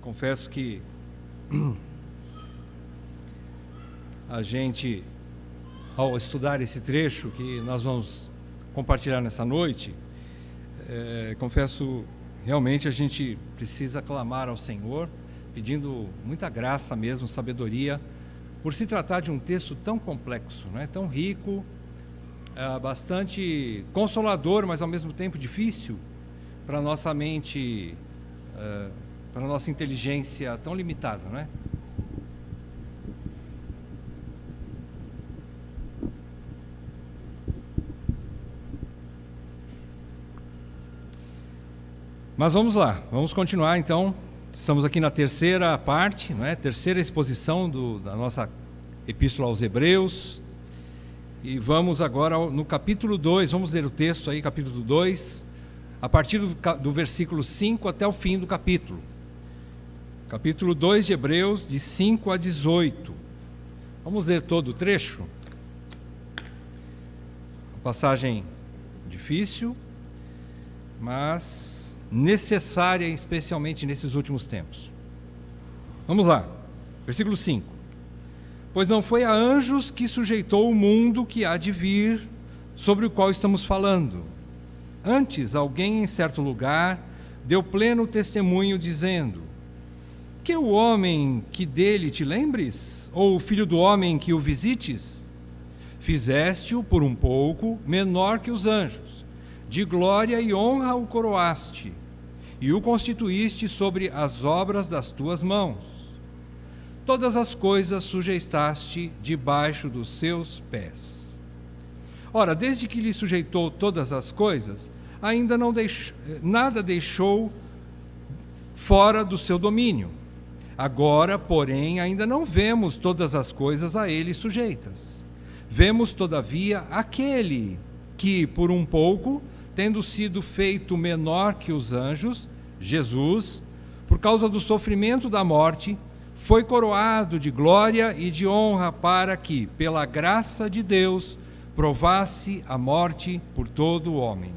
Confesso que a gente, ao estudar esse trecho que nós vamos compartilhar nessa noite, confesso, realmente a gente precisa clamar ao Senhor, pedindo muita graça mesmo, sabedoria, por se tratar de um texto tão complexo, né? Tão rico, bastante consolador, mas ao mesmo tempo difícil para a nossa mente, para a nossa inteligência tão limitada, né? Mas vamos lá, vamos continuar então. Estamos aqui na terceira parte, não é? Terceira exposição da nossa Epístola aos Hebreus. E vamos agora no capítulo 2, vamos ler o texto aí, capítulo 2, a partir do versículo 5 até o fim do capítulo. Capítulo 2 de Hebreus, de 5 a 18. Vamos ler todo o trecho. Uma passagem difícil, mas necessária, especialmente nesses últimos tempos. Vamos lá, versículo 5. Pois não foi a anjos que sujeitou o mundo que há de vir, sobre o qual estamos falando. Antes, alguém em certo lugar deu pleno testemunho, dizendo: que o homem que dele te lembres, ou o filho do homem que o visites? Fizeste-o por um pouco menor que os anjos, de glória e honra o coroaste, e o constituíste sobre as obras das tuas mãos. Todas as coisas sujeitaste debaixo dos seus pés. Ora, desde que lhe sujeitou todas as coisas, ainda nada deixou fora do seu domínio. Agora, porém, ainda não vemos todas as coisas a ele sujeitas. Vemos, todavia, aquele que, por um pouco, tendo sido feito menor que os anjos, Jesus, por causa do sofrimento da morte, foi coroado de glória e de honra para que, pela graça de Deus, provasse a morte por todo o homem.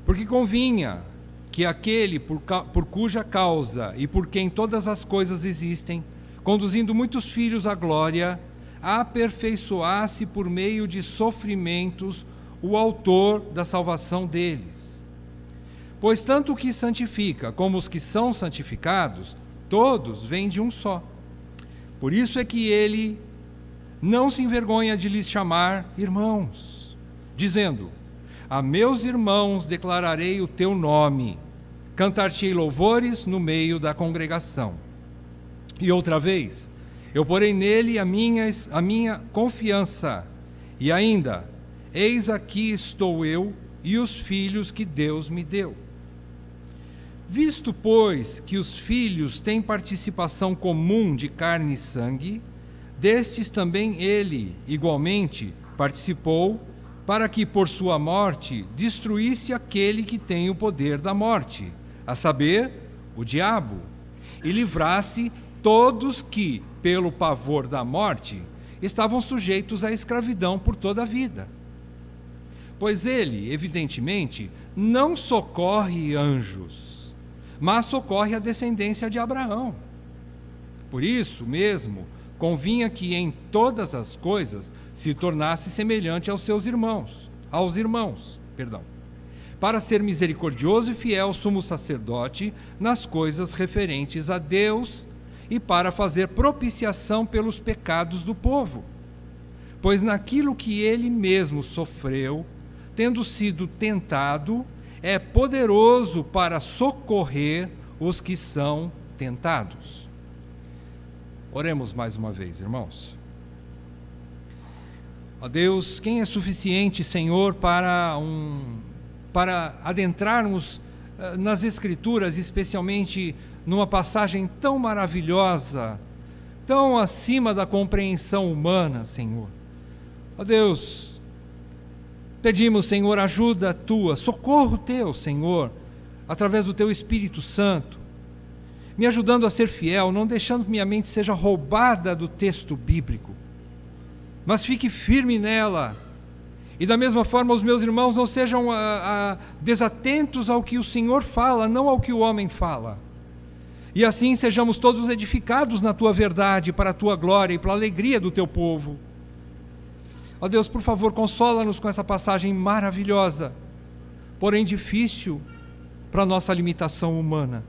Porque convinha que aquele por cuja causa e por quem todas as coisas existem, conduzindo muitos filhos à glória, aperfeiçoasse por meio de sofrimentos o autor da salvação deles. Pois tanto o que santifica como os que são santificados, todos vêm de um só. Por isso é que ele não se envergonha de lhes chamar irmãos, dizendo: a meus irmãos declararei o teu nome, cantar-te-ei louvores no meio da congregação. E outra vez, eu porei nele a minha confiança, e ainda, eis aqui estou eu e os filhos que Deus me deu. Visto, pois, que os filhos têm participação comum de carne e sangue, destes também ele, igualmente, participou, para que, por sua morte, destruísse aquele que tem o poder da morte, a saber, o diabo, e livrasse todos que, pelo pavor da morte, estavam sujeitos à escravidão por toda a vida. Pois ele, evidentemente, não socorre anjos, mas socorre a descendência de Abraão. Por isso mesmo, convinha que em todas as coisas se tornasse semelhante aos irmãos, para ser misericordioso e fiel sumo sacerdote nas coisas referentes a Deus e para fazer propiciação pelos pecados do povo. Pois naquilo que ele mesmo sofreu, tendo sido tentado, é poderoso para socorrer os que são tentados. Oremos mais uma vez, irmãos. Ó Deus, quem é suficiente, Senhor, para adentrarmos nas Escrituras, especialmente numa passagem tão maravilhosa, tão acima da compreensão humana, Senhor. Ó Deus, pedimos, Senhor, ajuda tua, socorro teu, Senhor, através do teu Espírito Santo, me ajudando a ser fiel, não deixando que minha mente seja roubada do texto bíblico, mas fique firme nela. E da mesma forma os meus irmãos não sejam desatentos ao que o Senhor fala, não ao que o homem fala. E assim sejamos todos edificados na tua verdade, para a tua glória e para a alegria do teu povo. Ó Deus, por favor, consola-nos com essa passagem maravilhosa, porém difícil para a nossa limitação humana.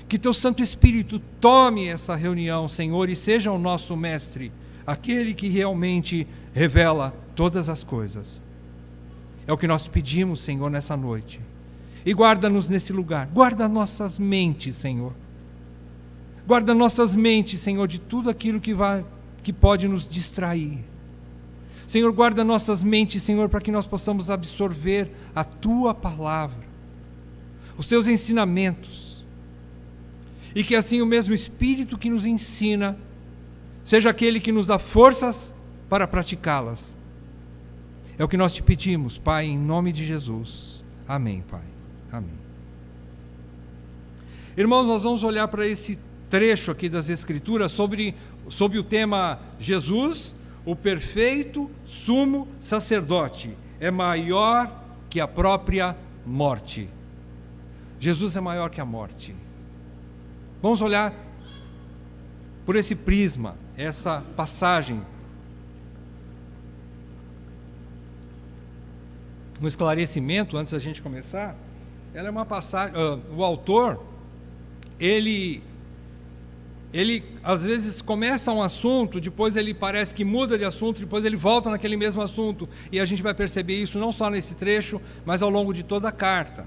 Que teu Santo Espírito tome essa reunião, Senhor, e seja o nosso mestre, aquele que realmente revela todas as coisas. É o que nós pedimos, Senhor, nessa noite. E guarda-nos nesse lugar, guarda nossas mentes, Senhor. Guarda nossas mentes, Senhor, de tudo aquilo que pode nos distrair. Senhor, guarda nossas mentes, Senhor, para que nós possamos absorver a tua palavra, os teus ensinamentos, e que assim o mesmo Espírito que nos ensina seja aquele que nos dá forças para praticá-las. É o que nós te pedimos, Pai, em nome de Jesus. Amém, Pai. Amém. Irmãos, nós vamos olhar para esse trecho aqui das Escrituras sobre o tema Jesus, o perfeito sumo sacerdote, é maior que a própria morte. Jesus é maior que a morte. Vamos olhar por esse prisma, essa passagem. Um esclarecimento antes da gente começar. Ela é uma passagem, o autor, ele às vezes começa um assunto, depois ele parece que muda de assunto, depois ele volta naquele mesmo assunto, e a gente vai perceber isso não só nesse trecho, mas ao longo de toda a carta.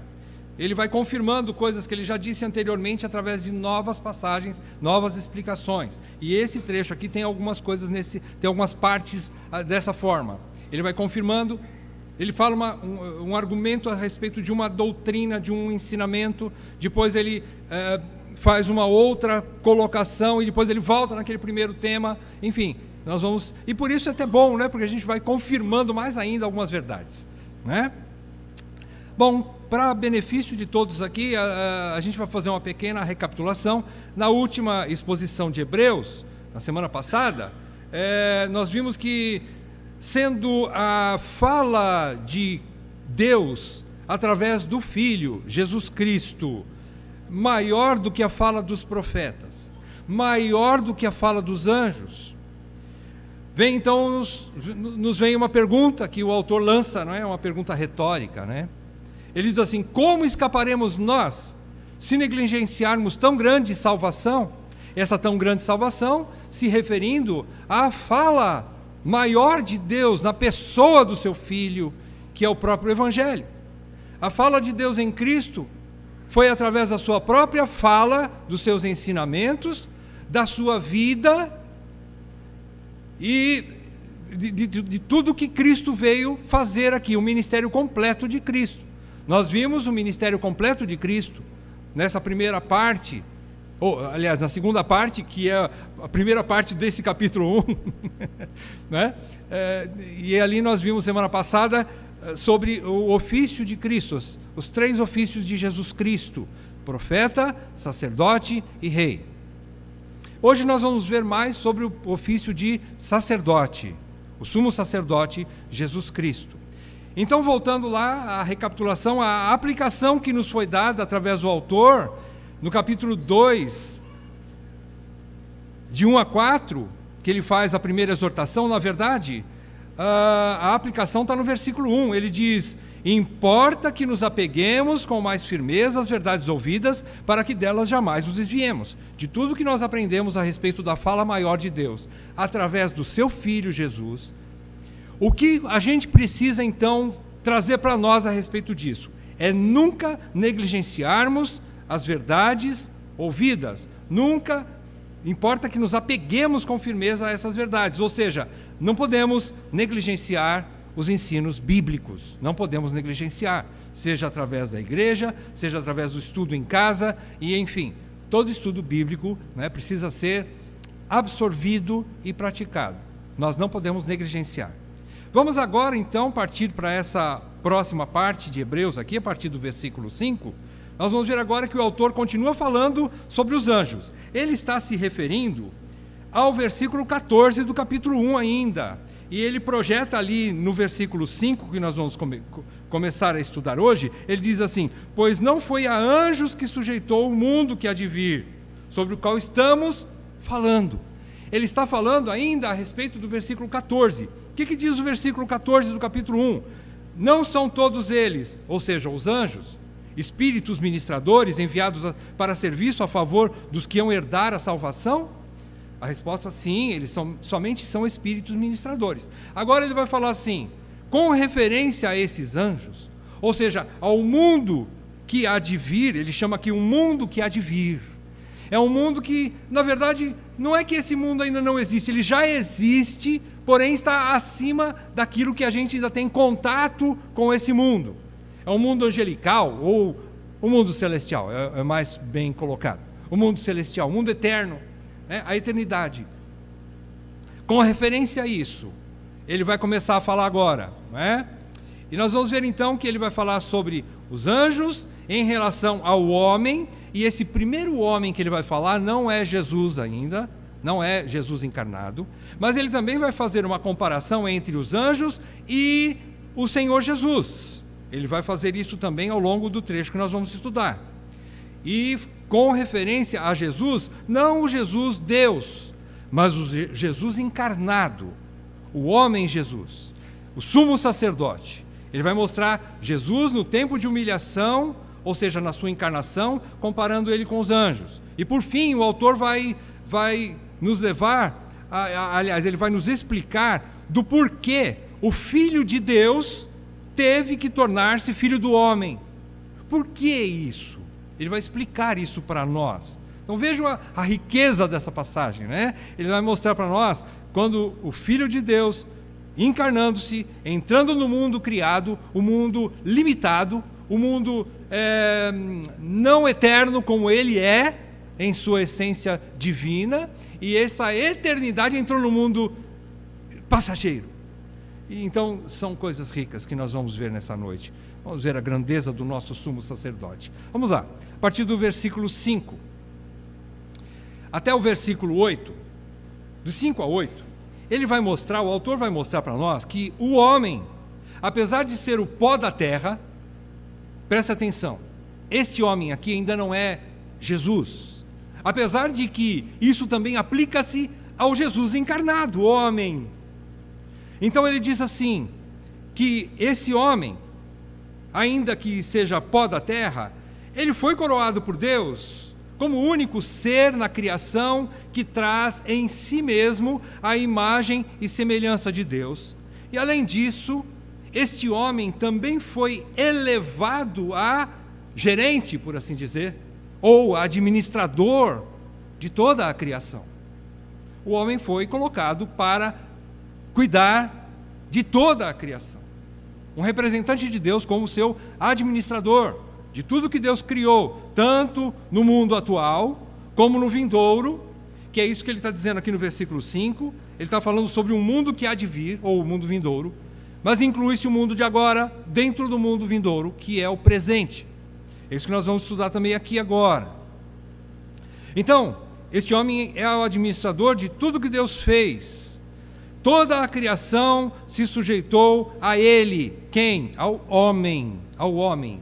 Ele vai confirmando coisas que ele já disse anteriormente através de novas passagens, novas explicações. E esse trecho aqui tem algumas coisas tem algumas partes dessa forma. Ele vai confirmando. Ele fala um argumento a respeito de uma doutrina, de um ensinamento, depois ele faz uma outra colocação e depois ele volta naquele primeiro tema, enfim, nós vamos... E por isso é até bom, né? Porque a gente vai confirmando mais ainda algumas verdades, né? Bom, para benefício de todos aqui, a gente vai fazer uma pequena recapitulação. Na última exposição de Hebreus, na semana passada, nós vimos que, sendo a fala de Deus através do Filho, Jesus Cristo, maior do que a fala dos profetas, maior do que a fala dos anjos, vem então, nos vem uma pergunta que o autor lança, não é? Uma pergunta retórica, né? Ele diz assim: como escaparemos nós se negligenciarmos tão grande salvação? Essa tão grande salvação se referindo à fala maior de Deus na pessoa do seu Filho, que é o próprio Evangelho. A fala de Deus em Cristo foi através da sua própria fala, dos seus ensinamentos, da sua vida e de tudo que Cristo veio fazer aqui, o ministério completo de Cristo. Nós vimos o ministério completo de Cristo nessa primeira parte, ou aliás, na segunda parte, que é a primeira parte desse capítulo 1, né? E ali nós vimos semana passada sobre o ofício de Cristo, os três ofícios de Jesus Cristo: profeta, sacerdote e rei. Hoje nós vamos ver mais sobre o ofício de sacerdote, o sumo sacerdote Jesus Cristo. Então, voltando lá à recapitulação, a aplicação que nos foi dada através do autor, no capítulo 2, de 1 a 4, que ele faz a primeira exortação, na verdade, a aplicação está no versículo 1, ele diz: importa que nos apeguemos com mais firmeza às verdades ouvidas, para que delas jamais nos desviemos, de tudo que nós aprendemos a respeito da fala maior de Deus, através do seu Filho Jesus. O que a gente precisa então trazer para nós a respeito disso é nunca negligenciarmos as verdades ouvidas, nunca. Importa que nos apeguemos com firmeza a essas verdades, ou seja, não podemos negligenciar os ensinos bíblicos, não podemos negligenciar, seja através da igreja, seja através do estudo em casa, e enfim, todo estudo bíblico, né, precisa ser absorvido e praticado, nós não podemos negligenciar. Vamos agora então partir para essa próxima parte de Hebreus aqui, a partir do versículo 5, nós vamos ver agora que o autor continua falando sobre os anjos. Ele está se referindo ao versículo 14 do capítulo 1 ainda. E ele projeta ali no versículo 5, que nós vamos começar a estudar hoje, ele diz assim: pois não foi a anjos que sujeitou o mundo que há de vir, sobre o qual estamos falando. Ele está falando ainda a respeito do versículo 14. O que diz o versículo 14 do capítulo 1? Não são todos eles, ou seja, os anjos, espíritos ministradores enviados para serviço a favor dos que iam herdar a salvação? A resposta sim, eles somente são espíritos ministradores. Agora ele vai falar assim, com referência a esses anjos, ou seja, ao mundo que há de vir, ele chama aqui um mundo que há de vir. É um mundo que, na verdade, não é que esse mundo ainda não existe, ele já existe, porém está acima daquilo que a gente ainda tem contato com esse mundo. É um mundo angelical ou o mundo celestial, é mais bem colocado. O mundo celestial, o mundo eterno, a eternidade. Com referência a isso, ele vai começar a falar agora, não é? E nós vamos ver então que ele vai falar sobre os anjos em relação ao homem, e esse primeiro homem que ele vai falar não é Jesus ainda, não é Jesus encarnado, mas ele também vai fazer uma comparação entre os anjos e o Senhor Jesus. Ele vai fazer isso também ao longo do trecho que nós vamos estudar. E com referência a Jesus, não o Jesus Deus, mas o Jesus encarnado, o homem Jesus, o sumo sacerdote. Ele vai mostrar Jesus no tempo de humilhação, ou seja, na sua encarnação, comparando ele com os anjos. E por fim, o autor vai nos levar, aliás, ele vai nos explicar do porquê o Filho de Deus teve que tornar-se filho do homem. Por que isso? Ele vai explicar isso para nós. Então vejam a riqueza dessa passagem, né? Ele vai mostrar para nós quando o Filho de Deus, encarnando-se, entrando no mundo criado, o mundo limitado, o mundo não eterno como ele é, em sua essência divina, e essa eternidade entrou no mundo passageiro. E então são coisas ricas que nós vamos ver nessa noite. Vamos ver a grandeza do nosso sumo sacerdote. Vamos lá, a partir do versículo 5 até o versículo 8, do 5 a 8, ele vai mostrar, o autor vai mostrar para nós que o homem, apesar de ser o pó da terra, presta atenção, este homem aqui ainda não é Jesus, apesar de que isso também aplica-se ao Jesus encarnado, o homem. Então ele diz assim, que esse homem, ainda que seja pó da terra, ele foi coroado por Deus como o único ser na criação que traz em si mesmo a imagem e semelhança de Deus. E além disso, este homem também foi elevado a gerente, por assim dizer, ou administrador de toda a criação. O homem foi colocado para cuidar de toda a criação. Um representante de Deus como seu administrador de tudo que Deus criou, tanto no mundo atual, como no vindouro, que é isso que ele está dizendo aqui no versículo 5, ele está falando sobre um mundo que há de vir, ou o mundo vindouro, mas inclui-se o mundo de agora, dentro do mundo vindouro, que é o presente. É isso que nós vamos estudar também aqui agora. Então, este homem é o administrador de tudo que Deus fez. Toda a criação se sujeitou a ele. Quem? Ao homem. Ao homem.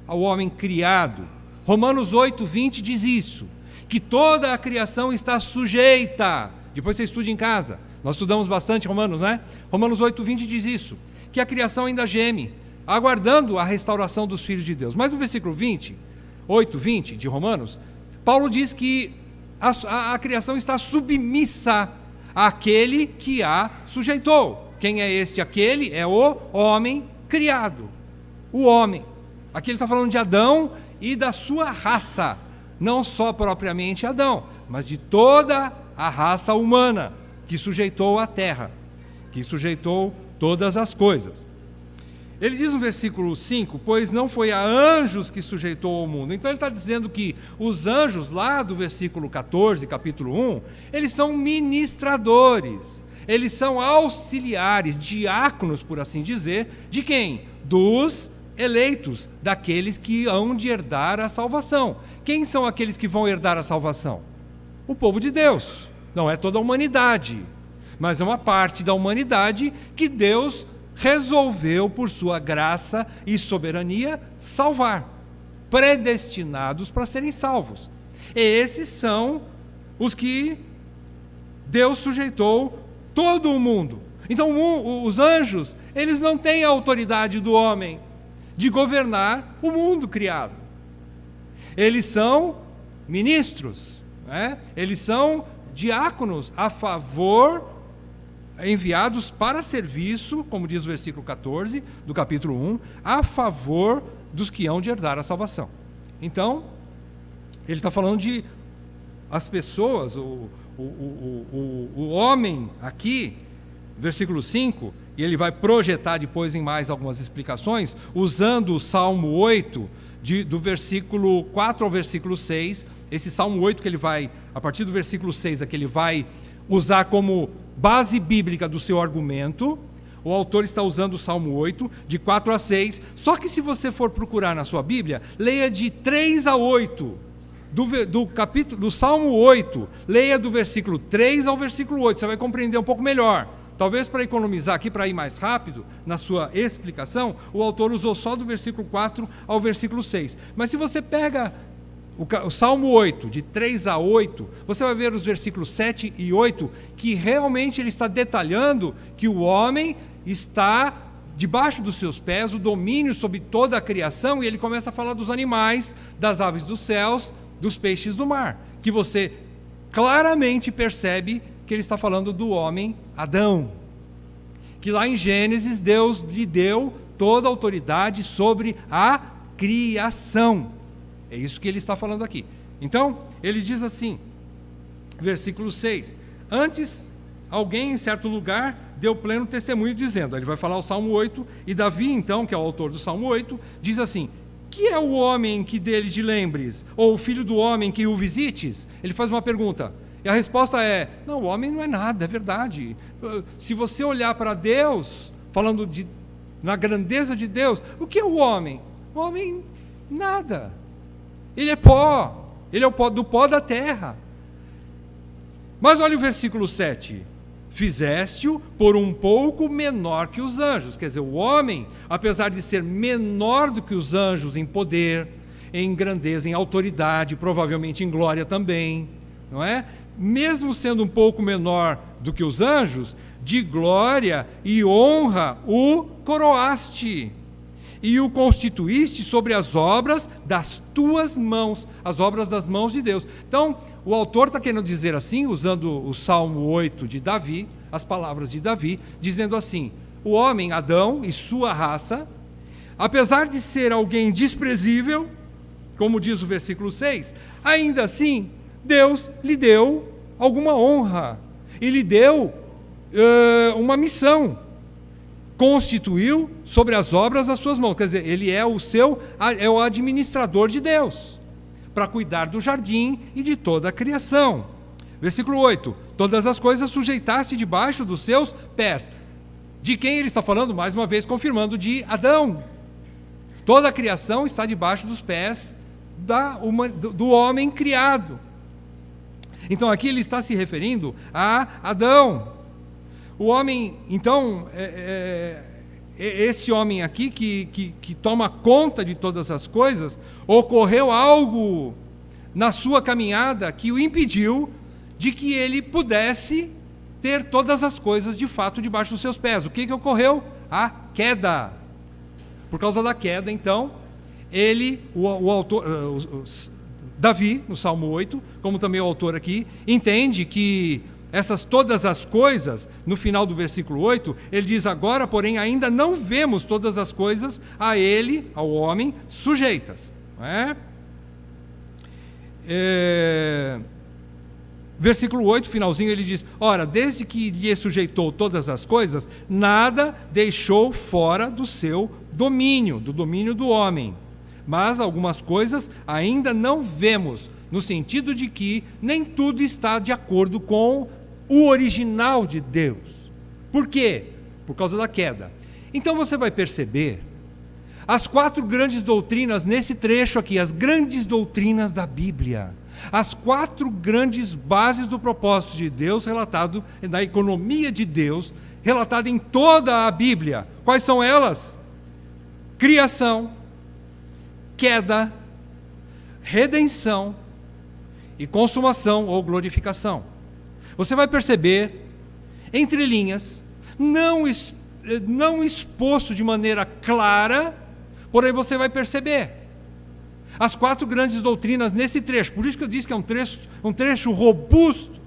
Ao homem criado. Romanos 8:20 diz isso, que toda a criação está sujeita. Depois você estude em casa. Nós estudamos bastante Romanos, né? Romanos 8:20 diz isso, que a criação ainda geme, aguardando a restauração dos filhos de Deus. Mas no versículo 8:20 de Romanos, Paulo diz que a criação está submissa àquele que a sujeitou. Quem é esse aquele? É o homem criado. O homem. Aqui ele está falando de Adão e da sua raça. Não só propriamente Adão, mas de toda a raça humana que sujeitou a terra, que sujeitou todas as coisas. Ele diz no versículo 5, pois não foi a anjos que sujeitou o mundo. Então ele está dizendo que os anjos lá do versículo 14, capítulo 1, eles são ministradores, eles são auxiliares, diáconos, por assim dizer, de quem? Dos eleitos, daqueles que hão de herdar a salvação. Quem são aqueles que vão herdar a salvação? O povo de Deus. Não é toda a humanidade, mas é uma parte da humanidade que Deus resolveu, por sua graça e soberania, salvar, predestinados para serem salvos. Esses são os que Deus sujeitou todo o mundo. Então, os anjos, eles não têm a autoridade do homem de governar o mundo criado. Eles são ministros, né? Eles são diáconos a favor, enviados para serviço, como diz o versículo 14 do capítulo 1, a favor dos que hão de herdar a salvação. Então, ele está falando de as pessoas, o homem aqui, versículo 5, e ele vai projetar depois em mais algumas explicações, usando o Salmo 8, do versículo 4 ao versículo 6, esse Salmo 8 que ele vai, a partir do versículo 6, que ele vai usar como base bíblica do seu argumento. O autor está usando o Salmo 8, de 4 a 6, só que se você for procurar na sua Bíblia, leia de 3 a 8, do Salmo 8, leia do versículo 3 ao versículo 8, você vai compreender um pouco melhor. Talvez para economizar aqui, para ir mais rápido na sua explicação, o autor usou só do versículo 4 ao versículo 6. Mas se você pega o Salmo 8, de 3 a 8, você vai ver os versículos 7 e 8, que realmente ele está detalhando que o homem está debaixo dos seus pés, o domínio sobre toda a criação, e ele começa a falar dos animais, das aves dos céus, dos peixes do mar, que você claramente percebe que ele está falando do homem Adão, que lá em Gênesis Deus lhe deu toda a autoridade sobre a criação. É isso que ele está falando aqui. Então, ele diz assim, versículo 6, antes alguém em certo lugar deu pleno testemunho dizendo, ele vai falar o Salmo 8, e Davi então, que é o autor do Salmo 8, diz assim, que é o homem que dele te lembres? Ou o filho do homem que o visites? Ele faz uma pergunta, e a resposta é, não, o homem não é nada, é verdade. Se você olhar para Deus, falando na grandeza de Deus, o que é o homem? O homem, nada. Ele é pó, ele é o pó do pó da terra. Mas olha o versículo 7, fizeste-o por um pouco menor que os anjos. Quer dizer, o homem, apesar de ser menor do que os anjos em poder, em grandeza, em autoridade, provavelmente em glória também, não é? Mesmo sendo um pouco menor do que os anjos, de glória e honra o coroaste, e o constituíste sobre as obras das tuas mãos, as obras das mãos de Deus. Então, o autor está querendo dizer assim, usando o Salmo 8 de Davi, as palavras de Davi, dizendo assim, o homem, Adão e sua raça, apesar de ser alguém desprezível, como diz o versículo 6, ainda assim, Deus lhe deu alguma honra, e lhe deu uma missão, constituiu sobre as obras das suas mãos, quer dizer, ele é o administrador de Deus, para cuidar do jardim e de toda a criação. Versículo 8, todas as coisas sujeitaste debaixo dos seus pés. De quem ele está falando? Mais uma vez confirmando, de Adão. Toda a criação está debaixo dos pés do homem criado. Então aqui ele está se referindo a Adão. O homem, então, esse homem aqui que toma conta de todas as coisas, ocorreu algo na sua caminhada que o impediu de que ele pudesse ter todas as coisas de fato debaixo dos seus pés. O que ocorreu? A queda. Por causa da queda, então, o autor, Davi, no Salmo 8, como também o autor aqui, entende que todas as coisas, no final do versículo 8, ele diz, agora, porém, ainda não vemos todas as coisas a ele, ao homem, sujeitas. Não é? Versículo 8, finalzinho, ele diz, ora, desde que lhe sujeitou todas as coisas, nada deixou fora do seu domínio, do domínio do homem. Mas algumas coisas ainda não vemos, no sentido de que nem tudo está de acordo com o original de Deus. Por quê? Por causa da queda. Então você vai perceber as 4 grandes doutrinas nesse trecho aqui, as grandes doutrinas da Bíblia, as 4 grandes bases do propósito de Deus relatado na economia de Deus, relatada em toda a Bíblia. Quais são elas? Criação, queda, redenção e consumação ou glorificação. Você vai perceber, entre linhas, não exposto de maneira clara, porém você vai perceber as 4 grandes doutrinas nesse trecho. Por isso que eu disse que é um trecho robusto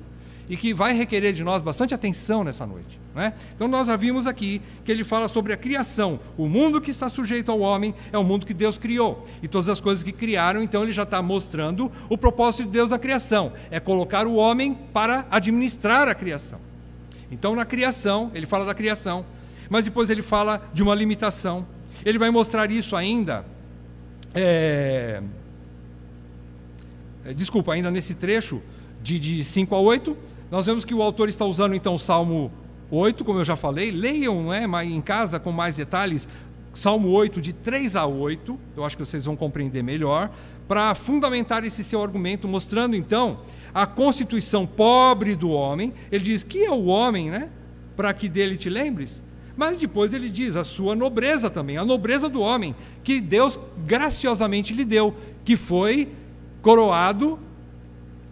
e que vai requerer de nós bastante atenção nessa noite, não é? Então nós já vimos aqui que ele fala sobre a criação. O mundo que está sujeito ao homem é o mundo que Deus criou, e todas as coisas que criaram. Então ele já está mostrando o propósito de Deus na criação, é colocar o homem para administrar a criação. Então na criação, ele fala da criação, mas depois ele fala de uma limitação. Ele vai mostrar isso ainda, ainda nesse trecho de 5 a 8, nós vemos que o autor está usando então o Salmo 8, como eu já falei. Leiam, não é, em casa com mais detalhes, Salmo 8, de 3 a 8, eu acho que vocês vão compreender melhor, para fundamentar esse seu argumento, mostrando então a constituição pobre do homem. Ele diz que é o homem, né, para que dele te lembres, mas depois ele diz a sua nobreza também, a nobreza do homem, que Deus graciosamente lhe deu, que foi coroado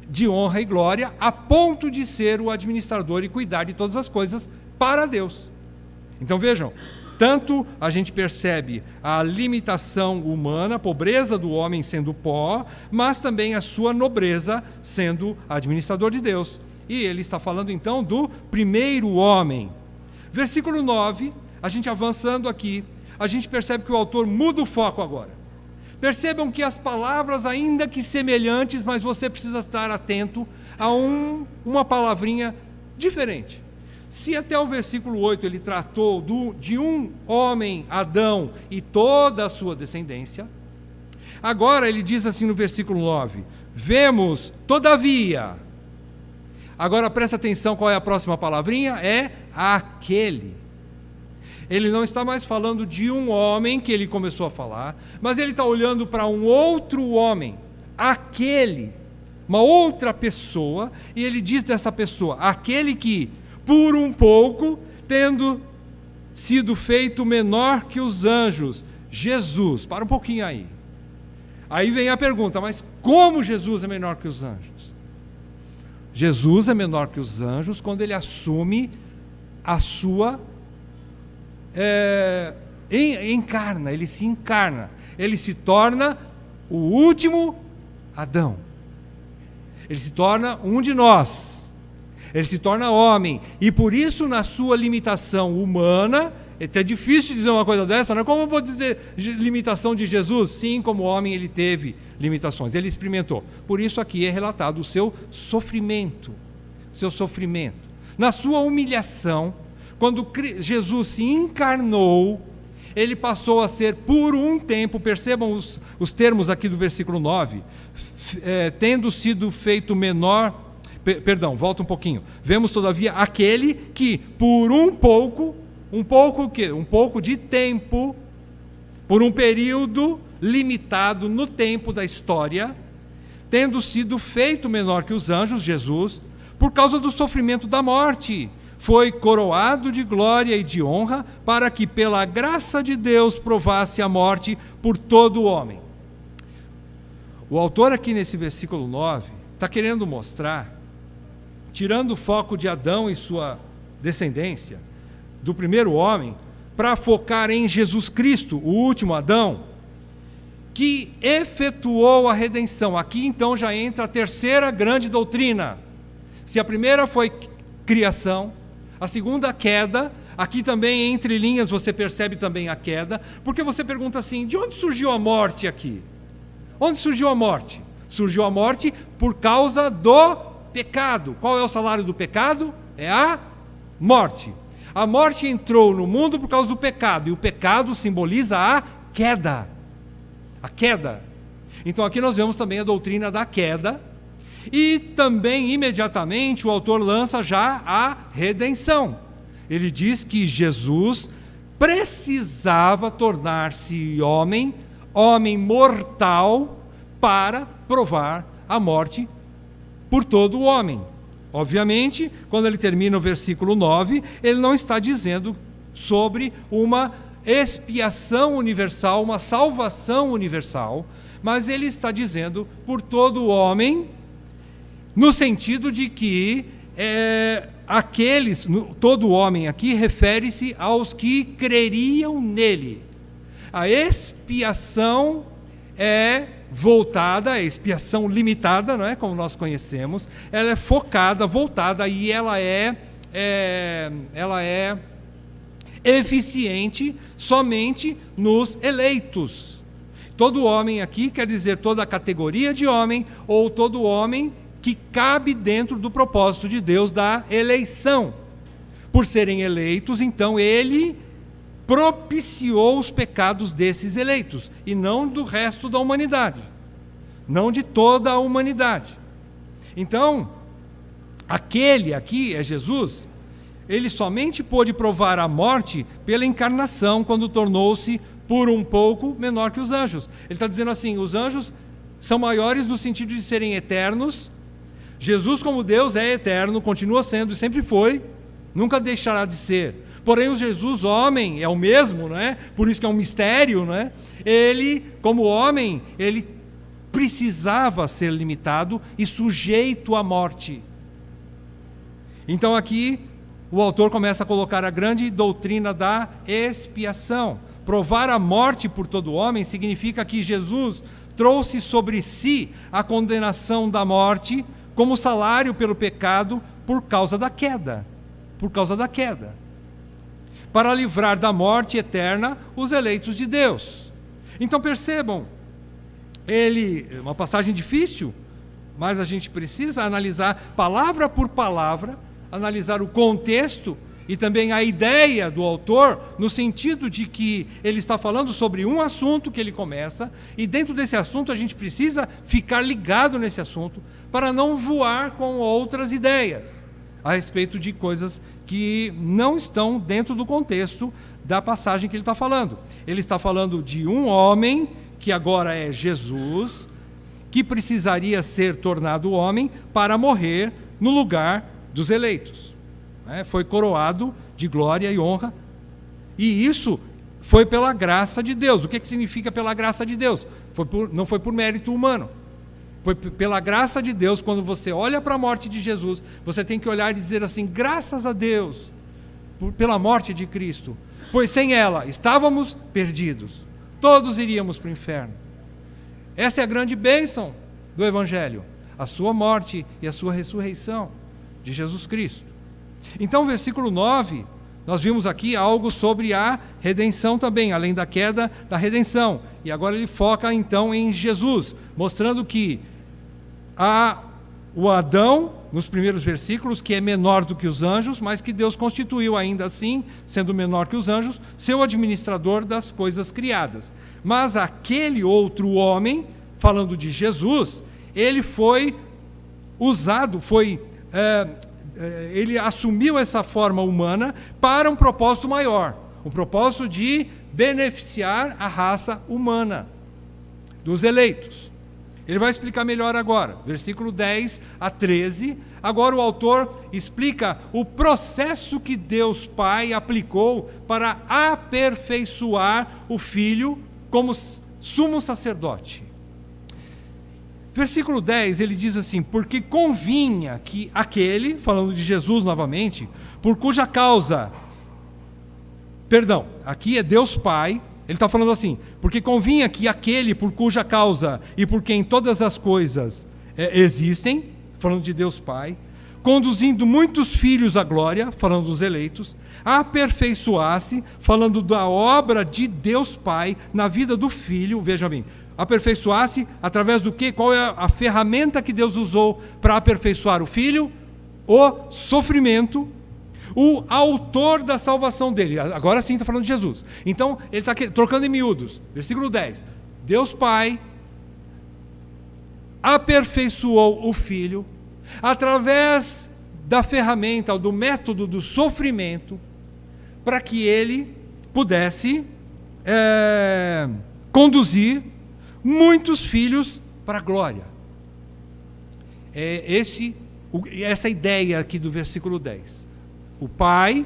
de honra e glória, a ponto de ser o administrador e cuidar de todas as coisas para Deus. Então vejam, tanto a gente percebe a limitação humana, a pobreza do homem sendo pó, mas também a sua nobreza sendo administrador de Deus. E ele está falando então do primeiro homem. Versículo 9, a gente avançando aqui, a gente percebe que o autor muda o foco agora. Percebam que as palavras, ainda que semelhantes, mas você precisa estar atento a uma palavrinha diferente. Se até o versículo 8 ele tratou de um homem, Adão, e toda a sua descendência, agora ele diz assim no versículo 9, vemos, todavia. Agora presta atenção, qual é a próxima palavrinha? É aquele. Ele não está mais falando de um homem que ele começou a falar, mas ele está olhando para um outro homem, aquele, uma outra pessoa, e ele diz dessa pessoa, aquele que, por um pouco, tendo sido feito menor que os anjos, Jesus. Para um pouquinho aí. Aí vem a pergunta, mas como Jesus é menor que os anjos? Jesus é menor que os anjos quando ele assume a sua encarna, ele se encarna, ele se torna o último Adão, ele se torna um de nós, ele se torna homem, e por isso na sua limitação humana, é até difícil dizer uma coisa dessa, né? Como eu vou dizer limitação de Jesus? Sim, como homem ele teve limitações, ele experimentou, por isso aqui é relatado o seu sofrimento, na sua humilhação. Quando Jesus se encarnou, ele passou a ser por um tempo, percebam os termos aqui do versículo 9, tendo sido feito menor, volta um pouquinho, vemos todavia aquele que por um pouco de tempo, por um período limitado no tempo da história, tendo sido feito menor que os anjos, Jesus, por causa do sofrimento da morte, foi coroado de glória e de honra, para que pela graça de Deus provasse a morte por todo o homem. O autor aqui nesse versículo 9, está querendo mostrar, tirando o foco de Adão e sua descendência, do primeiro homem, para focar em Jesus Cristo, o último Adão, que efetuou a redenção. Aqui então já entra a terceira grande doutrina. Se a primeira foi criação, a segunda, queda. Aqui também, entre linhas, você percebe também a queda, porque você pergunta assim, de onde surgiu a morte aqui? Onde surgiu a morte? Surgiu a morte por causa do pecado. Qual é o salário do pecado? É a morte. A morte entrou no mundo por causa do pecado, e o pecado simboliza a queda. A queda. Então aqui nós vemos também a doutrina da queda, e também, imediatamente, o autor lança já a redenção. Ele diz que Jesus precisava tornar-se homem mortal, para provar a morte por todo o homem. Obviamente, quando ele termina o versículo 9, ele não está dizendo sobre uma expiação universal, uma salvação universal, mas ele está dizendo por todo o homem no sentido de que todo homem aqui refere-se aos que creriam nele. A expiação é voltada, a expiação limitada, não é, como nós conhecemos, ela é focada, voltada, e ela é eficiente somente nos eleitos. Todo homem aqui quer dizer toda a categoria de homem, ou todo homem que cabe dentro do propósito de Deus da eleição. Por serem eleitos, então ele propiciou os pecados desses eleitos, e não do resto da humanidade, não de toda a humanidade. Então, aquele aqui é Jesus. Ele somente pôde provar a morte pela encarnação, quando tornou-se por um pouco menor que os anjos. Ele está dizendo assim, os anjos são maiores no sentido de serem eternos. Jesus, como Deus, é eterno, continua sendo e sempre foi, nunca deixará de ser. Porém, o Jesus homem é o mesmo, não é? Por isso que é um mistério, não é? Ele, como homem, ele precisava ser limitado e sujeito à morte. Então aqui o autor começa a colocar a grande doutrina da expiação. Provar a morte por todo homem significa que Jesus trouxe sobre si a condenação da morte como salário pelo pecado por causa da queda. Por causa da queda. Para livrar da morte eterna os eleitos de Deus. Então percebam, uma passagem difícil, mas a gente precisa analisar palavra por palavra, analisar o contexto e também a ideia do autor, no sentido de que ele está falando sobre um assunto que ele começa, e dentro desse assunto a gente precisa ficar ligado nesse assunto, para não voar com outras ideias, a respeito de coisas que não estão dentro do contexto da passagem que ele está falando. Ele está falando de um homem, que agora é Jesus, que precisaria ser tornado homem para morrer no lugar dos eleitos. Foi coroado de glória e honra, e isso foi pela graça de Deus. O que significa pela graça de Deus? Não foi por mérito humano, foi pela graça de Deus. Quando você olha para a morte de Jesus, você tem que olhar e dizer assim, graças a Deus pela morte de Cristo, pois sem ela estávamos perdidos, todos iríamos para o inferno. Essa é a grande bênção do Evangelho, a sua morte e a sua ressurreição de Jesus Cristo. Então, versículo 9, nós vimos aqui algo sobre a redenção também, além da queda, da redenção. E agora ele foca então em Jesus, mostrando que o Adão, nos primeiros versículos, que é menor do que os anjos, mas que Deus constituiu ainda assim, sendo menor que os anjos, seu administrador das coisas criadas. Mas aquele outro homem, falando de Jesus, ele foi usado, ele assumiu essa forma humana para um propósito maior, um propósito de beneficiar a raça humana dos eleitos. Ele vai explicar melhor agora, versículo 10 a 13. Agora o autor explica o processo que Deus Pai aplicou para aperfeiçoar o Filho como sumo sacerdote. Versículo 10, ele diz assim, porque convinha que aquele, falando de Jesus novamente, por cuja causa, aqui é Deus Pai, ele está falando assim, porque convinha que aquele por cuja causa e por quem todas as coisas existem, falando de Deus Pai, conduzindo muitos filhos à glória, falando dos eleitos, aperfeiçoasse, falando da obra de Deus Pai na vida do Filho, veja bem, aperfeiçoasse através do quê? Qual é a ferramenta que Deus usou para aperfeiçoar o Filho? O sofrimento, o autor da salvação dele. Agora sim está falando de Jesus. Então, ele está trocando em miúdos. Versículo 10. Deus Pai aperfeiçoou o Filho através da ferramenta, do método do sofrimento, para que ele pudesse conduzir muitos filhos para a glória. Essa ideia aqui do versículo 10. O Pai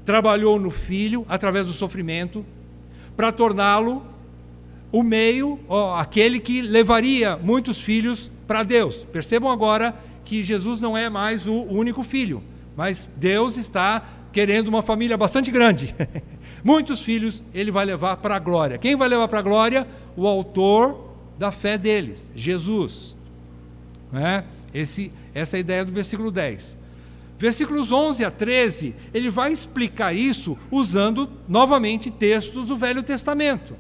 trabalhou no Filho através do sofrimento para torná-lo aquele que levaria muitos filhos para Deus. Percebam agora que Jesus não é mais o único filho, mas Deus está querendo uma família bastante grande. Muitos filhos ele vai levar para a glória. Quem vai levar para a glória? O autor da fé deles, Jesus. Essa é a ideia do versículo 10. Versículos 11 a 13, ele vai explicar isso usando novamente textos do Velho Testamento.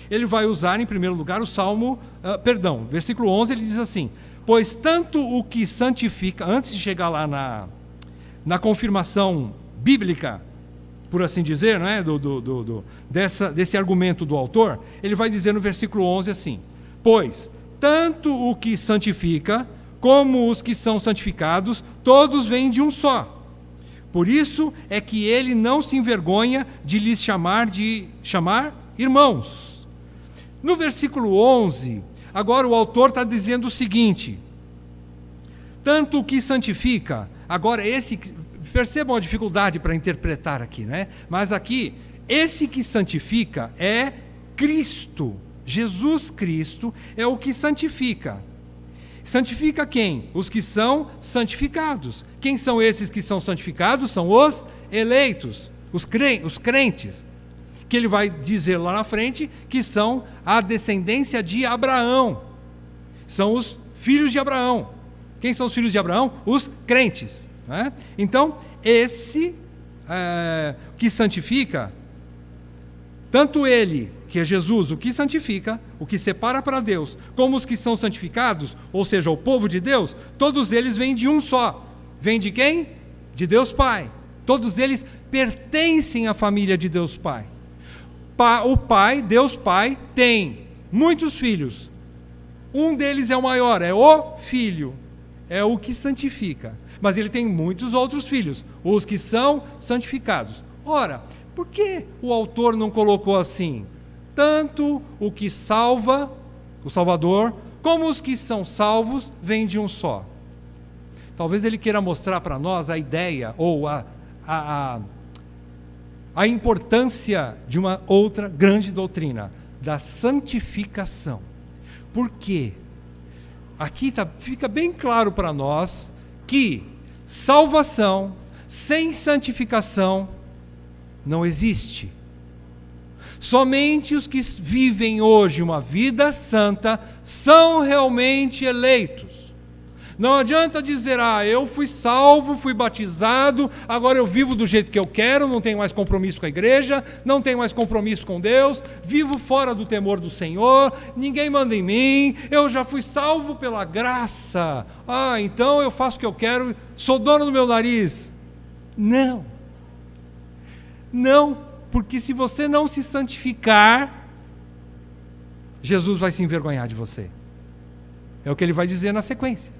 Ele vai usar em primeiro lugar o versículo 11 ele diz assim: pois tanto o que santifica, antes de chegar lá na confirmação bíblica, por assim dizer, não é? Desse argumento do autor, ele vai dizer no versículo 11 assim: pois tanto o que santifica como os que são santificados, todos vêm de um só. Por isso é que ele não se envergonha de lhes chamar irmãos. No versículo 11, agora o autor está dizendo o seguinte: tanto o que santifica, agora percebam a dificuldade para interpretar aqui, né? Mas aqui, esse que santifica é Cristo, Jesus Cristo é o que santifica. Santifica quem? Os que são santificados. Quem são esses que são santificados? São os eleitos, os crentes, que ele vai dizer lá na frente que são a descendência de Abraão. São os filhos de Abraão. Quem são os filhos de Abraão? Os crentes. Né? Então, esse que santifica, tanto ele, que é Jesus, o que santifica, o que separa para Deus, como os que são santificados, ou seja, o povo de Deus, todos eles vêm de um só. Vêm de quem? De Deus Pai. Todos eles pertencem à família de Deus Pai. O Pai, Deus Pai, tem muitos filhos. Um deles é o maior, é o Filho, é o que santifica. Mas ele tem muitos outros filhos, os que são santificados. Ora, por que o autor não colocou assim? Tanto o que salva, o Salvador, como os que são salvos, vêm de um só. Talvez ele queira mostrar para nós a ideia ou a importância de uma outra grande doutrina, da santificação. Por quê? Aqui fica bem claro para nós que salvação sem santificação não existe. Somente os que vivem hoje uma vida santa são realmente eleitos. Não adianta dizer, eu fui salvo, fui batizado, agora eu vivo do jeito que eu quero, não tenho mais compromisso com a igreja, não tenho mais compromisso com Deus, vivo fora do temor do Senhor, ninguém manda em mim, eu já fui salvo pela graça, então eu faço o que eu quero, sou dono do meu nariz. Não, porque se você não se santificar, Jesus vai se envergonhar de você. É o que ele vai dizer na sequência.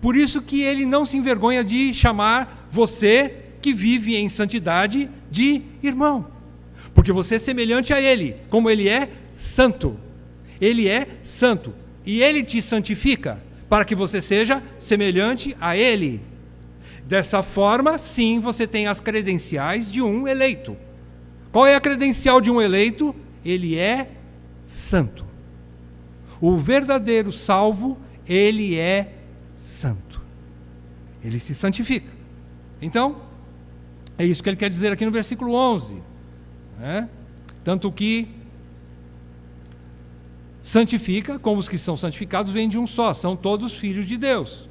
Por isso que ele não se envergonha de chamar você que vive em santidade de irmão. Porque você é semelhante a ele, como ele é santo. Ele é santo. E ele te santifica para que você seja semelhante a ele. Dessa forma, sim, você tem as credenciais de um eleito. Qual é a credencial de um eleito? Ele é santo. O verdadeiro salvo, ele é santo. Ele se santifica. Então, é isso que ele quer dizer aqui no versículo 11. Tanto que santifica, como os que são santificados, vêm de um só. São todos filhos de Deus.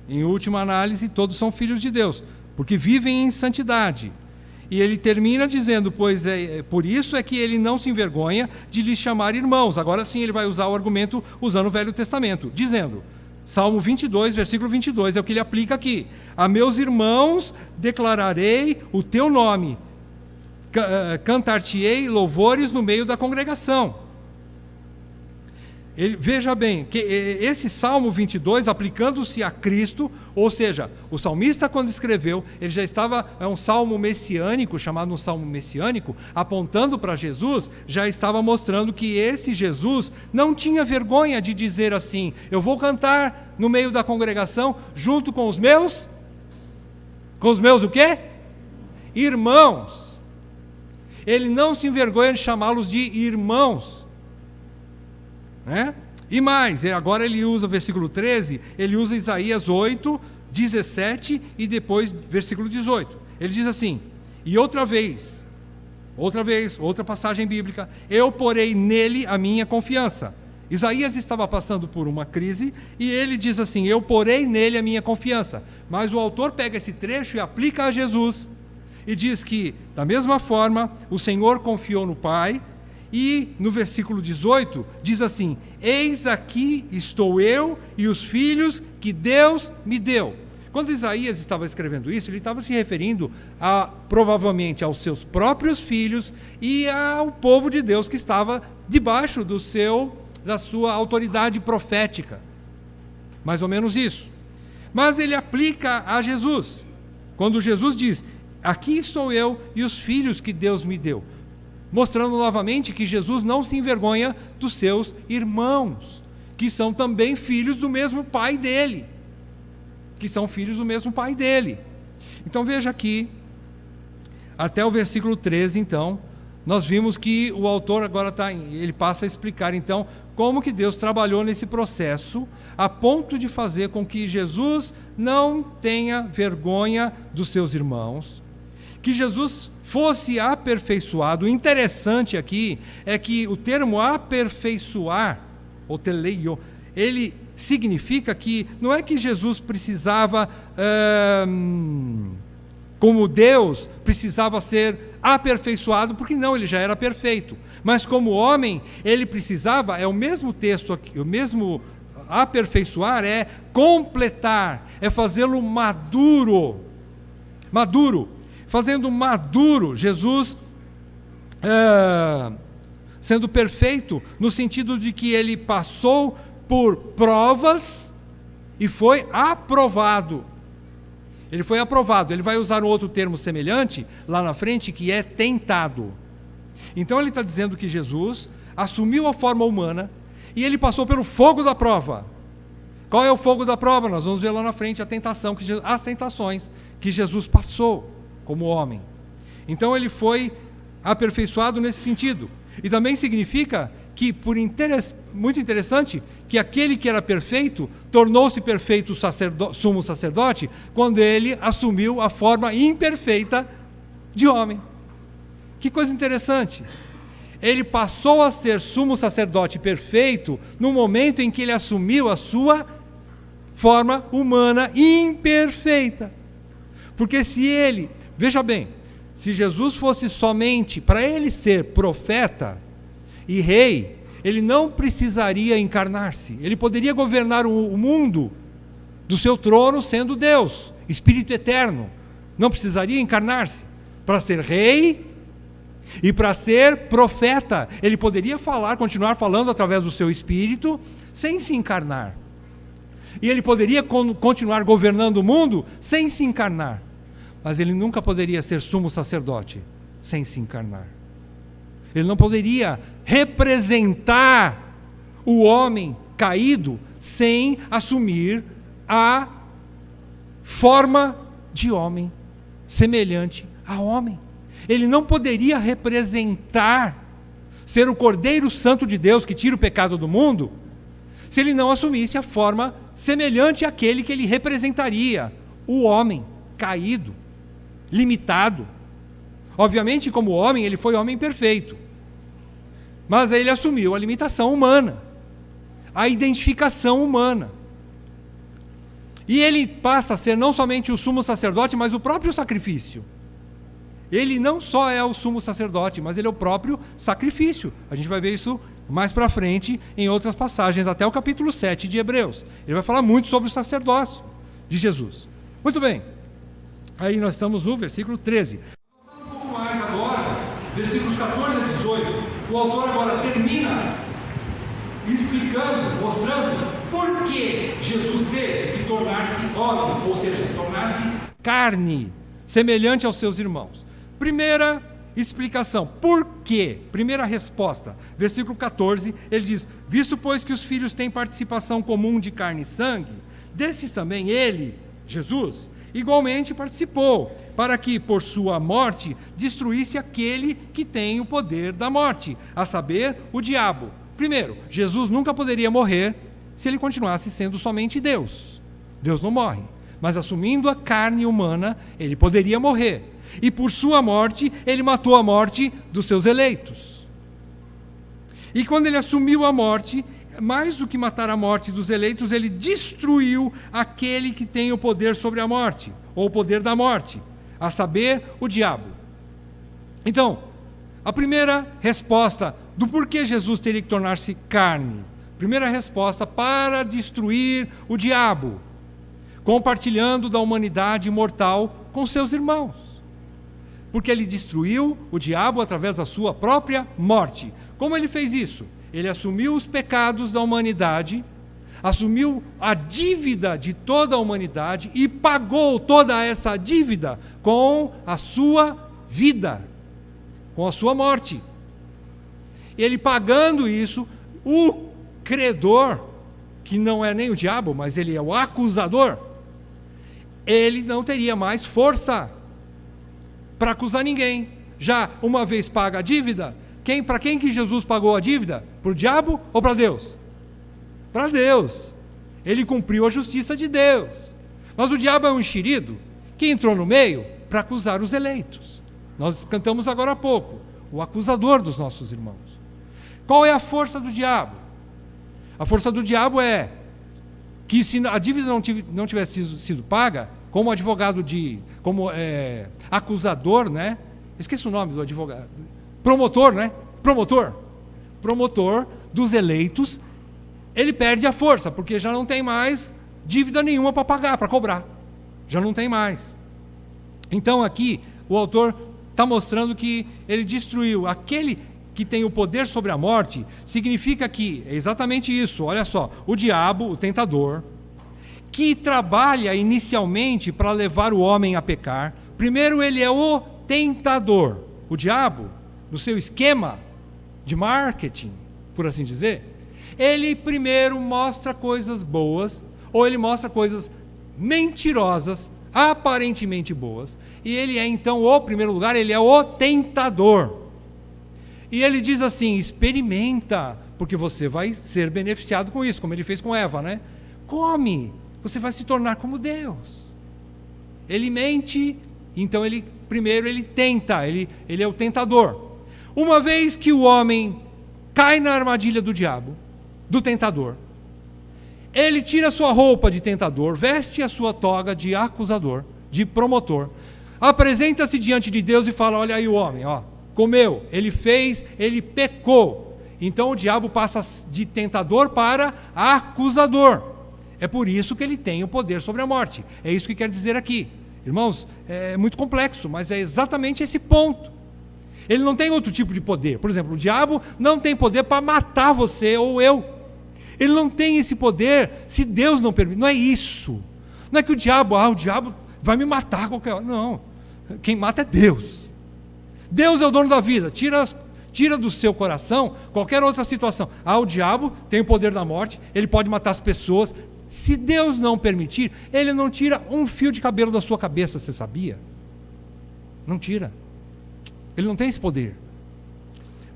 Em última análise, todos são filhos de Deus, porque vivem em santidade. E ele termina dizendo, por isso é que ele não se envergonha de lhes chamar irmãos. Agora sim ele vai usar o argumento usando o Velho Testamento, dizendo, Salmo 22, versículo 22, é o que ele aplica aqui. A meus irmãos declararei o teu nome, cantar-te-ei louvores no meio da congregação. Veja bem, que esse Salmo 22, aplicando-se a Cristo, ou seja, o salmista quando escreveu, ele já estava, é um salmo messiânico, chamado um salmo messiânico, apontando para Jesus, já estava mostrando que esse Jesus não tinha vergonha de dizer assim, eu vou cantar no meio da congregação, junto com os meus o quê? Irmãos. Ele não se envergonha de chamá-los de irmãos. E mais, agora ele usa o versículo 13, ele usa Isaías 8, 17 e depois versículo 18. Ele diz assim: e outra passagem bíblica, eu porei nele a minha confiança. Isaías estava passando por uma crise e ele diz assim: eu porei nele a minha confiança. Mas o autor pega esse trecho e aplica a Jesus e diz que, da mesma forma, o Senhor confiou no Pai. E no versículo 18 diz assim: eis aqui estou eu e os filhos que Deus me deu. Quando Isaías estava escrevendo isso, ele estava se referindo provavelmente aos seus próprios filhos e ao povo de Deus que estava debaixo da sua autoridade profética. Mais ou menos isso. Mas ele aplica a Jesus. Quando Jesus diz: aqui estou eu e os filhos que Deus me deu. Mostrando novamente que Jesus não se envergonha dos seus irmãos, que são também filhos do mesmo pai dele. Então veja aqui, até o versículo 13, então, nós vimos que o autor agora ele passa a explicar, então, como que Deus trabalhou nesse processo, a ponto de fazer com que Jesus não tenha vergonha dos seus irmãos, que Jesus fosse aperfeiçoado. O interessante aqui é que o termo aperfeiçoar, ou teleio, ele significa que não é que Jesus precisava, como Deus, precisava ser aperfeiçoado, porque não, ele já era perfeito. Mas como homem, ele precisava, é o mesmo texto aqui, o mesmo aperfeiçoar é completar, é fazê-lo maduro. Fazendo maduro, Jesus sendo perfeito, no sentido de que ele passou por provas e foi aprovado. Ele foi aprovado. Ele vai usar um outro termo semelhante lá na frente, que é tentado. Então ele está dizendo que Jesus assumiu a forma humana e ele passou pelo fogo da prova. Qual é o fogo da prova? Nós vamos ver lá na frente as tentações que Jesus passou como homem. Então ele foi aperfeiçoado nesse sentido. E também significa que, muito interessante, que aquele que era perfeito tornou-se perfeito sumo sacerdote quando ele assumiu a forma imperfeita de homem. Que coisa interessante. Ele passou a ser sumo sacerdote perfeito no momento em que ele assumiu a sua forma humana imperfeita. Porque veja bem, se Jesus fosse somente, para ele ser profeta e rei, ele não precisaria encarnar-se. Ele poderia governar o mundo do seu trono sendo Deus, Espírito eterno. Não precisaria encarnar-se. Para ser rei e para ser profeta, ele poderia continuar falando através do seu Espírito, sem se encarnar. E ele poderia continuar governando o mundo sem se encarnar. Mas ele nunca poderia ser sumo sacerdote sem se encarnar. Ele não poderia representar o homem caído sem assumir a forma de homem, semelhante a homem. Ele não poderia representar, ser o Cordeiro Santo de Deus que tira o pecado do mundo, se ele não assumisse a forma semelhante àquele que ele representaria, o homem caído, limitado. Obviamente, como homem, ele foi homem perfeito. Mas ele assumiu a limitação humana, a identificação humana. E ele passa a ser não somente o sumo sacerdote, mas o próprio sacrifício. Ele não só é o sumo sacerdote, mas ele é o próprio sacrifício. A gente vai ver isso mais para frente em outras passagens, até o capítulo 7 de Hebreus. Ele vai falar muito sobre o sacerdócio de Jesus. Muito bem. Aí nós estamos no versículo 13. Avançando um pouco mais agora, versículos 14 a 18, o autor agora termina explicando, mostrando por que Jesus teve que tornar-se homem, ou seja, tornar-se carne, semelhante aos seus irmãos. Primeira explicação, por quê? Primeira resposta, versículo 14, ele diz: visto pois que os filhos têm participação comum de carne e sangue, desses também ele, Jesus, igualmente participou, para que, por sua morte, destruísse aquele que tem o poder da morte, a saber, o diabo. Primeiro, Jesus nunca poderia morrer se ele continuasse sendo somente Deus. Deus não morre. mas assumindo a carne humana, ele poderia morrer. E por sua morte, ele matou a morte dos seus eleitos. E quando ele assumiu a morte, mais do que matar a morte dos eleitos, ele destruiu aquele que tem o poder sobre a morte, ou o poder da morte, a saber, o diabo. Então, a primeira resposta do porquê Jesus teria que tornar-se carne, primeira resposta, para destruir o diabo, compartilhando da humanidade mortal com seus irmãos. Porque ele destruiu o diabo através da sua própria morte. Como ele fez isso? Ele assumiu os pecados da humanidade, assumiu a dívida de toda a humanidade e pagou toda essa dívida com a sua vida, com a sua morte. Ele pagando isso, o credor, que não é nem o diabo, mas ele é o acusador, ele não teria mais força para acusar ninguém. Já uma vez paga a dívida, para quem que Jesus pagou a dívida? Para o diabo ou para Deus? Para Deus. Ele cumpriu a justiça de Deus. Mas o diabo é um enxerido que entrou no meio para acusar os eleitos. Nós cantamos agora há pouco, o acusador dos nossos irmãos. Qual é a força do diabo? A força do diabo é que se a dívida não tivesse sido paga, como advogado acusador, né? Esqueci o nome do advogado. Promotor, né? Promotor dos eleitos, ele perde a força, porque já não tem mais dívida nenhuma para pagar, para cobrar. Já não tem mais. Então aqui, o autor está mostrando que ele destruiu aquele que tem o poder sobre a morte. Significa que é exatamente isso, olha só, o diabo, o tentador, que trabalha inicialmente para levar o homem a pecar. Primeiro ele é o tentador. O diabo, no seu esquema de marketing, por assim dizer, ele primeiro mostra coisas boas, ou ele mostra coisas mentirosas, aparentemente boas, e ele é então, o primeiro lugar, ele é o tentador. E ele diz assim: experimenta, porque você vai ser beneficiado com isso, como ele fez com Eva, né? Come, você vai se tornar como Deus. Ele mente, então primeiro ele tenta, ele é o tentador. Uma vez que o homem cai na armadilha do diabo, do tentador, ele tira a sua roupa de tentador, veste a sua toga de acusador, de promotor, apresenta-se diante de Deus e fala: olha aí o homem, ó, comeu, ele fez, ele pecou. Então o diabo passa de tentador para acusador. É por isso que ele tem o poder sobre a morte. É isso que quer dizer aqui. Irmãos, é muito complexo, mas é exatamente esse ponto. Ele não tem outro tipo de poder. Por exemplo, o diabo não tem poder para matar você ou eu. Ele não tem esse poder se Deus não permite. Não é isso. Não é que o diabo vai me matar a qualquer hora. Não. Quem mata é Deus. Deus é o dono da vida. Tira do seu coração qualquer outra situação. O diabo tem o poder da morte, ele pode matar as pessoas. Se Deus não permitir, ele não tira um fio de cabelo da sua cabeça, você sabia? Não tira. Ele não tem esse poder.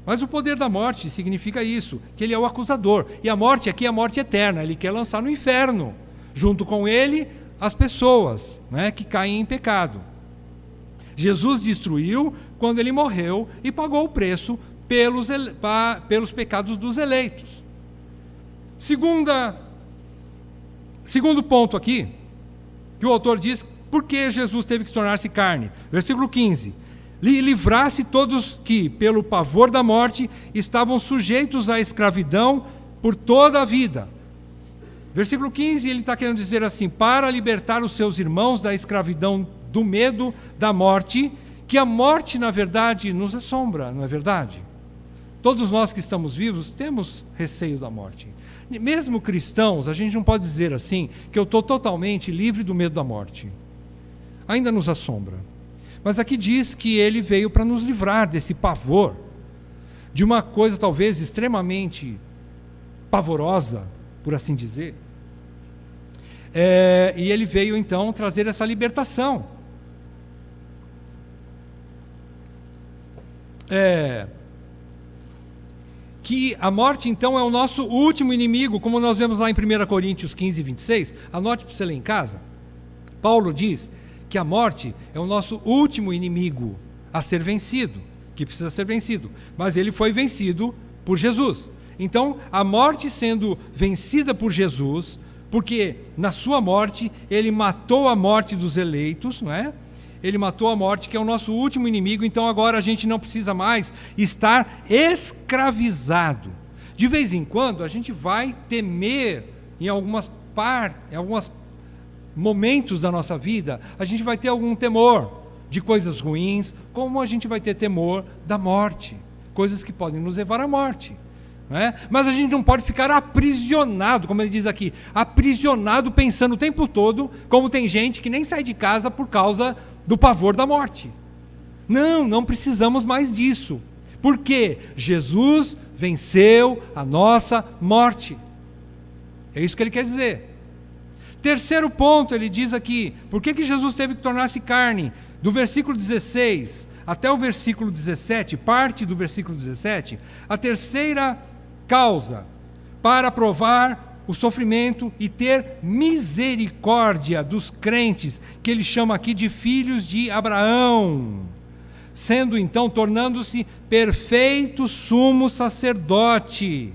Mas o poder da morte significa isso, que ele é o acusador. E a morte aqui é a morte eterna, ele quer lançar no inferno, junto com ele as pessoas, né, que caem em pecado. Jesus destruiu quando ele morreu e pagou o preço pelos pecados dos eleitos. Segundo ponto aqui, que o autor diz, por que Jesus teve que se tornar-se carne? Versículo 15. Livrasse todos que, pelo pavor da morte, estavam sujeitos à escravidão por toda a vida. Versículo 15, ele está querendo dizer assim: para libertar os seus irmãos da escravidão do medo da morte, que a morte, na verdade, nos assombra, não é verdade? Todos nós que estamos vivos temos receio da morte. Mesmo cristãos, a gente não pode dizer assim, que eu estou totalmente livre do medo da morte. Ainda nos assombra. Mas aqui diz que ele veio para nos livrar desse pavor, de uma coisa talvez extremamente pavorosa, por assim dizer. E ele veio então trazer essa libertação. Que a morte então é o nosso último inimigo, como nós vemos lá em 1 Coríntios 15, 26. Anote para você ler em casa. Paulo diz que a morte é o nosso último inimigo a ser vencido, que precisa ser vencido, mas ele foi vencido por Jesus. Então, a morte sendo vencida por Jesus, porque na sua morte ele matou a morte dos eleitos, não é? Ele matou a morte, que é o nosso último inimigo. Então agora a gente não precisa mais estar escravizado. De vez em quando a gente vai temer em alguns momentos da nossa vida, a gente vai ter algum temor de coisas ruins, como a gente vai ter temor da morte, coisas que podem nos levar à morte. Mas a gente não pode ficar aprisionado, como ele diz aqui, aprisionado pensando o tempo todo, como tem gente que nem sai de casa por causa do pavor da morte. Não precisamos mais disso, porque Jesus venceu a nossa morte. É isso que ele quer dizer. Terceiro ponto, ele diz aqui, por que Jesus teve que tornar-se carne? Do versículo 16 até o versículo 17, parte do versículo 17, a terceira causa para provar o sofrimento e ter misericórdia dos crentes, que ele chama aqui de filhos de Abraão, sendo então, tornando-se perfeito sumo sacerdote.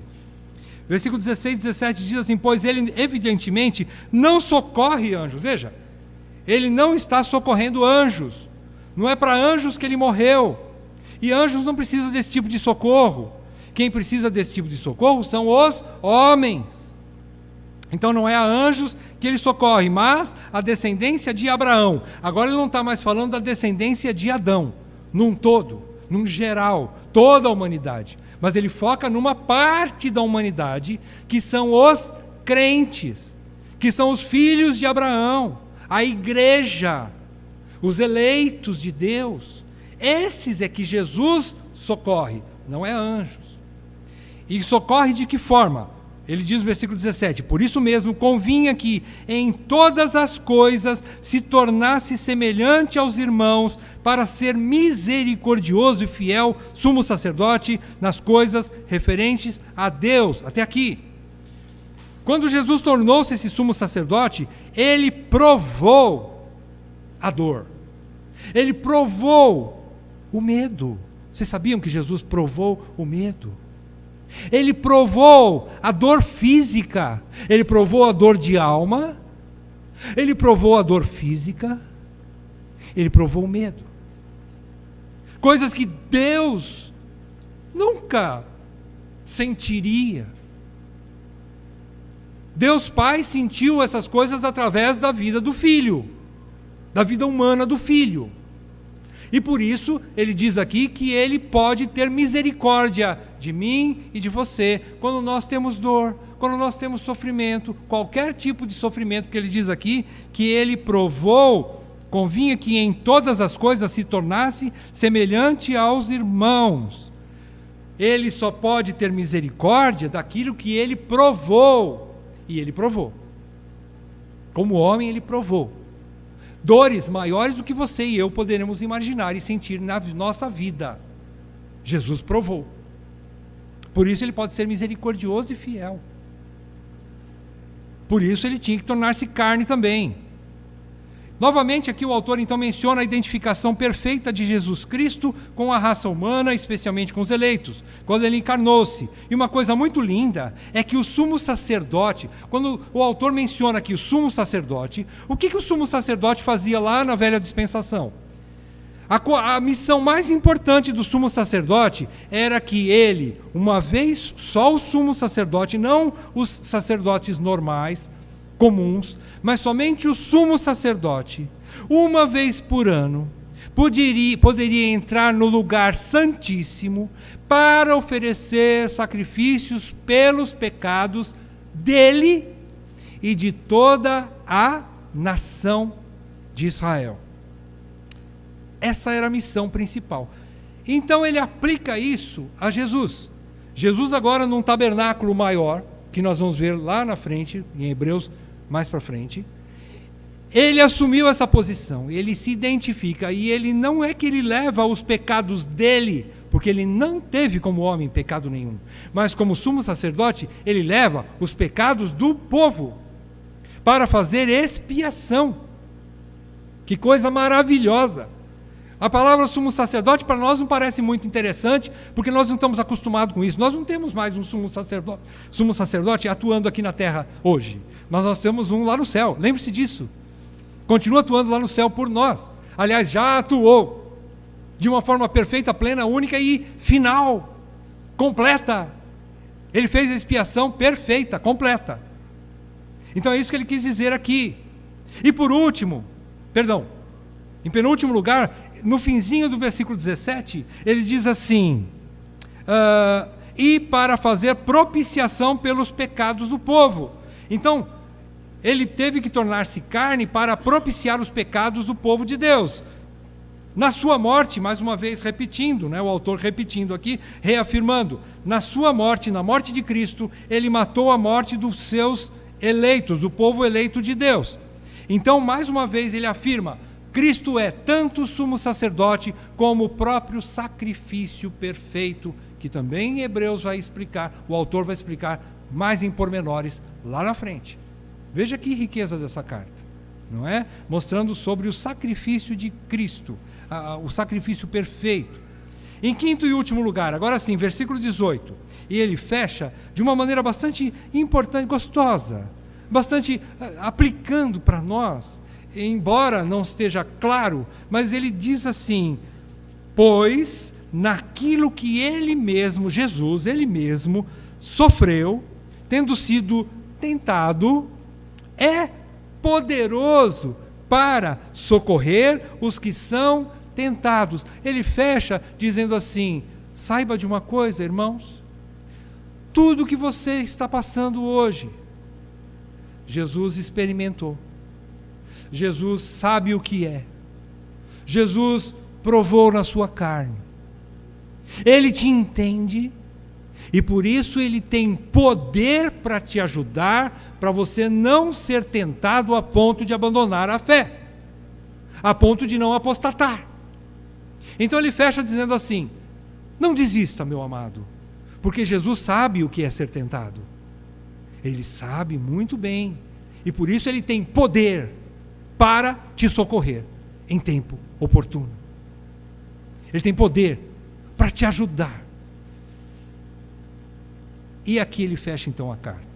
Versículo 16 e 17 diz assim: pois ele evidentemente não socorre anjos. Veja, ele não está socorrendo anjos, não é para anjos que ele morreu, e anjos não precisam desse tipo de socorro. Quem precisa desse tipo de socorro são os homens. Então não é a anjos que ele socorre, mas a descendência de Abraão. Agora ele não está mais falando da descendência de Adão, num todo, num geral, toda a humanidade. Mas ele foca numa parte da humanidade, que são os crentes, que são os filhos de Abraão, a igreja, os eleitos de Deus. Esses é que Jesus socorre, não é anjos. E socorre de que forma? Ele diz no versículo 17: por isso mesmo convinha que em todas as coisas se tornasse semelhante aos irmãos, para ser misericordioso e fiel sumo sacerdote nas coisas referentes a Deus. Até aqui. Quando Jesus tornou-se esse sumo sacerdote, ele provou a dor. Ele provou o medo. Vocês sabiam que Jesus provou o medo? Ele provou a dor física, ele provou a dor de alma, ele provou a dor física, ele provou o medo. Coisas que Deus nunca sentiria. Deus Pai sentiu essas coisas através da vida do Filho, da vida humana do Filho. E por isso, ele diz aqui que ele pode ter misericórdia de mim e de você, quando nós temos dor, quando nós temos sofrimento, qualquer tipo de sofrimento, que ele diz aqui, que ele provou, convinha que em todas as coisas se tornasse semelhante aos irmãos. Ele só pode ter misericórdia daquilo que ele provou, e ele provou. Como homem, ele provou. Dores maiores do que você e eu poderemos imaginar e sentir na nossa vida. Jesus provou. Por isso ele pode ser misericordioso e fiel. Por isso ele tinha que tornar-se carne também. Novamente aqui o autor então menciona a identificação perfeita de Jesus Cristo com a raça humana, especialmente com os eleitos, quando ele encarnou-se. E uma coisa muito linda é que o sumo sacerdote, quando o autor menciona aqui o sumo sacerdote, o que o sumo sacerdote fazia lá na velha dispensação? A missão mais importante do sumo sacerdote era que ele, uma vez só o sumo sacerdote, não os sacerdotes normais, comuns, mas somente o sumo sacerdote, uma vez por ano, poderia entrar no lugar santíssimo para oferecer sacrifícios pelos pecados dele e de toda a nação de Israel. Essa era a missão principal. Então ele aplica isso a Jesus. Jesus agora num tabernáculo maior, que nós vamos ver lá na frente, em Hebreus, mais para frente, ele assumiu essa posição, ele se identifica, e ele não é que ele leva os pecados dele, porque ele não teve como homem pecado nenhum, mas como sumo sacerdote, ele leva os pecados do povo, para fazer expiação. Que coisa maravilhosa! A palavra sumo sacerdote para nós não parece muito interessante, porque nós não estamos acostumados com isso. Nós não temos mais um sumo sacerdote atuando aqui na terra hoje, mas nós temos um lá no céu. Lembre-se disso. Continua atuando lá no céu por nós. Aliás, já atuou de uma forma perfeita, plena, única e final, completa. Ele fez a expiação perfeita, completa. Então é isso que ele quis dizer aqui. E por último, em penúltimo lugar, no finzinho do versículo 17, ele diz assim, e para fazer propiciação pelos pecados do povo. Então, ele teve que tornar-se carne para propiciar os pecados do povo de Deus. Na sua morte, mais uma vez repetindo, o autor repetindo aqui, reafirmando, na sua morte, na morte de Cristo, ele matou a morte dos seus eleitos, do povo eleito de Deus. Então, mais uma vez, ele afirma, Cristo é tanto sumo sacerdote como o próprio sacrifício perfeito, que também em Hebreus vai explicar, o autor vai explicar mais em pormenores lá na frente. Veja que riqueza dessa carta, não é? Mostrando sobre o sacrifício de Cristo, o sacrifício perfeito. Em quinto e último lugar, agora sim, versículo 18, e ele fecha de uma maneira bastante importante, gostosa, bastante aplicando para nós, embora não esteja claro, mas ele diz assim, pois naquilo que ele mesmo, Jesus, ele mesmo, sofreu, tendo sido tentado, é poderoso para socorrer os que são tentados. Ele fecha dizendo assim, saiba de uma coisa, irmãos, tudo que você está passando hoje, Jesus experimentou. Jesus sabe o que é. Jesus provou na sua carne. Ele te entende e por isso ele tem poder para te ajudar, para você não ser tentado a ponto de abandonar a fé, a ponto de não apostatar. Então ele fecha dizendo assim, não desista, meu amado, porque Jesus sabe o que é ser tentado. Ele sabe muito bem e por isso ele tem poder para te socorrer em tempo oportuno. Ele tem poder para te ajudar. E aqui ele fecha então a carta.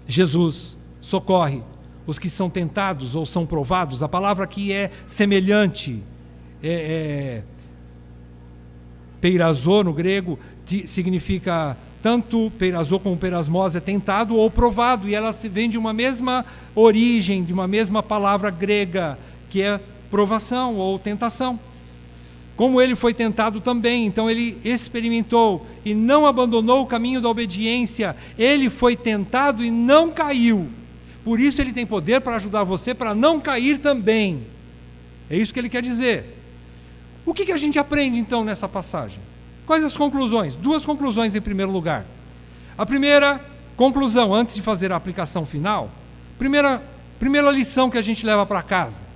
Jesus, socorre os que são tentados ou são provados. A palavra aqui é semelhante. Peirazô no grego significa tanto peirazô como perasmos é tentado ou provado, e ela vem de uma mesma origem, de uma mesma palavra grega, que é provação ou tentação. Como ele foi tentado também, então ele experimentou e não abandonou o caminho da obediência, ele foi tentado e não caiu. Por isso ele tem poder para ajudar você para não cair também. É isso que ele quer dizer. O que a gente aprende então nessa passagem? Quais as conclusões? Duas conclusões em primeiro lugar. A primeira conclusão, antes de fazer a aplicação final, primeira lição que a gente leva para casa.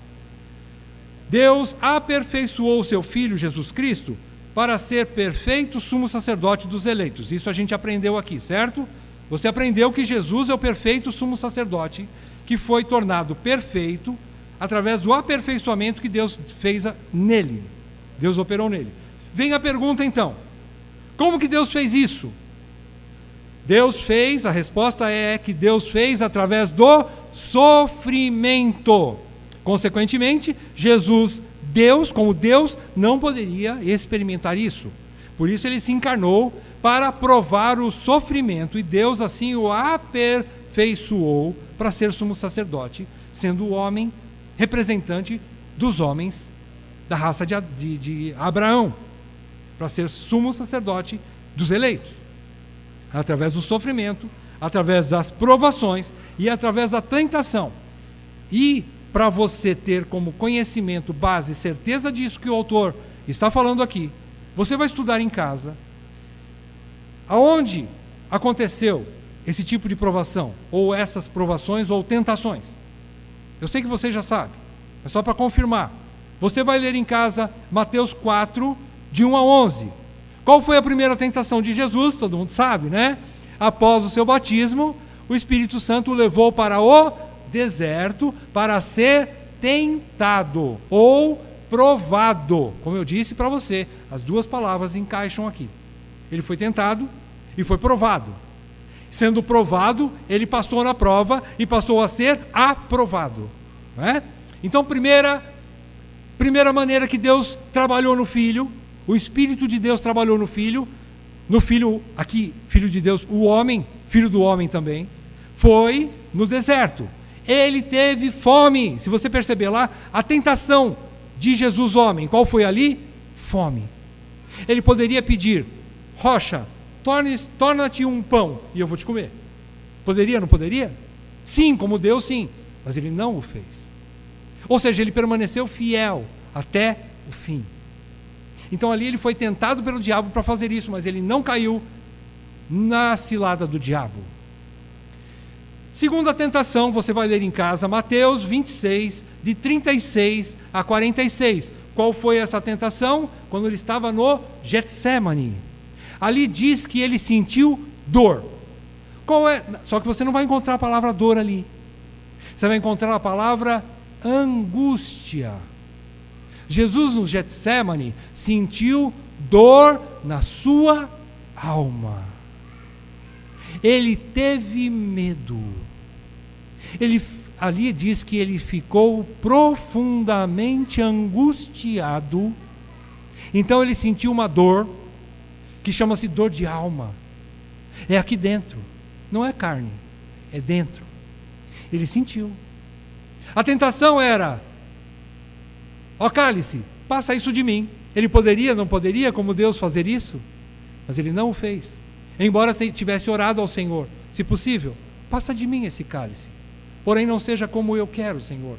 Deus aperfeiçoou o seu Filho Jesus Cristo para ser perfeito sumo sacerdote dos eleitos. Isso a gente aprendeu aqui, certo? Você aprendeu que Jesus é o perfeito sumo sacerdote, que foi tornado perfeito através do aperfeiçoamento que Deus fez nele. Deus operou nele. Vem a pergunta então, como que Deus fez isso? A resposta é que Deus fez através do sofrimento. Consequentemente, Jesus, Deus, como Deus, não poderia experimentar isso. Por isso ele se encarnou para provar o sofrimento, e Deus assim o aperfeiçoou para ser sumo sacerdote, sendo o homem representante dos homens da raça de Abraão, para ser sumo sacerdote dos eleitos, através do sofrimento, através das provações e através da tentação. E para você ter como conhecimento, base, certeza disso que o autor está falando aqui, você vai estudar em casa aonde aconteceu esse tipo de provação, ou essas provações ou tentações. Eu sei que você já sabe, mas só para confirmar. Você vai ler em casa Mateus 4, de 1 a 11. Qual foi a primeira tentação de Jesus? Todo mundo sabe, né? Após o seu batismo, o Espírito Santo o levou para o deserto para ser tentado ou provado. Como eu disse para você, as duas palavras encaixam aqui. Ele foi tentado e foi provado. Sendo provado, ele passou na prova e passou a ser aprovado. Não é? Então, primeira maneira que Deus trabalhou no Filho, o Espírito de Deus trabalhou no Filho aqui, Filho de Deus, o homem, Filho do homem também, foi no deserto. Ele teve fome. Se você perceber lá, a tentação de Jesus homem, qual foi ali? Fome. Ele poderia pedir, rocha, torna-te um pão e eu vou te comer. Poderia, não poderia? Sim, como Deus, sim. Mas ele não o fez. Ou seja, ele permaneceu fiel até o fim. Então ali ele foi tentado pelo diabo para fazer isso, mas ele não caiu na cilada do diabo. Segunda tentação, você vai ler em casa, Mateus 26, de 36 a 46. Qual foi essa tentação? Quando ele estava no Getsemane. Ali diz que ele sentiu dor. Só que você não vai encontrar a palavra dor ali. Você vai encontrar a palavra angústia. Jesus no Getsemane sentiu dor na sua alma. Ele teve medo. Ali diz que ele ficou profundamente angustiado. Então ele sentiu uma dor que chama-se dor de alma. É aqui dentro, não é carne, é dentro. Ele sentiu. A tentação era: ó cálice, passa isso de mim. Ele poderia, não poderia, como Deus, fazer isso? Mas ele não o fez. Embora tivesse orado ao Senhor, se possível, passa de mim esse cálice. Porém não seja como eu quero, Senhor,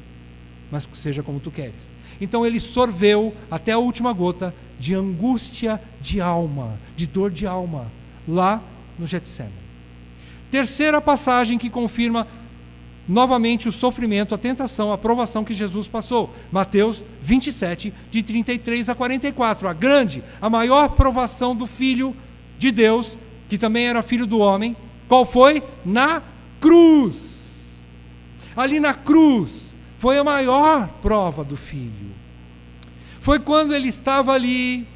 mas seja como tu queres. Então ele sorveu até a última gota de angústia de alma, de dor de alma, lá no Getsemane. Terceira passagem que confirma novamente o sofrimento, a tentação, a provação que Jesus passou. Mateus 27, de 33 a 44. A maior provação do Filho de Deus, que também era filho do homem. Qual foi? Na cruz. Ali na cruz foi a maior prova do Filho. Foi quando ele estava ali,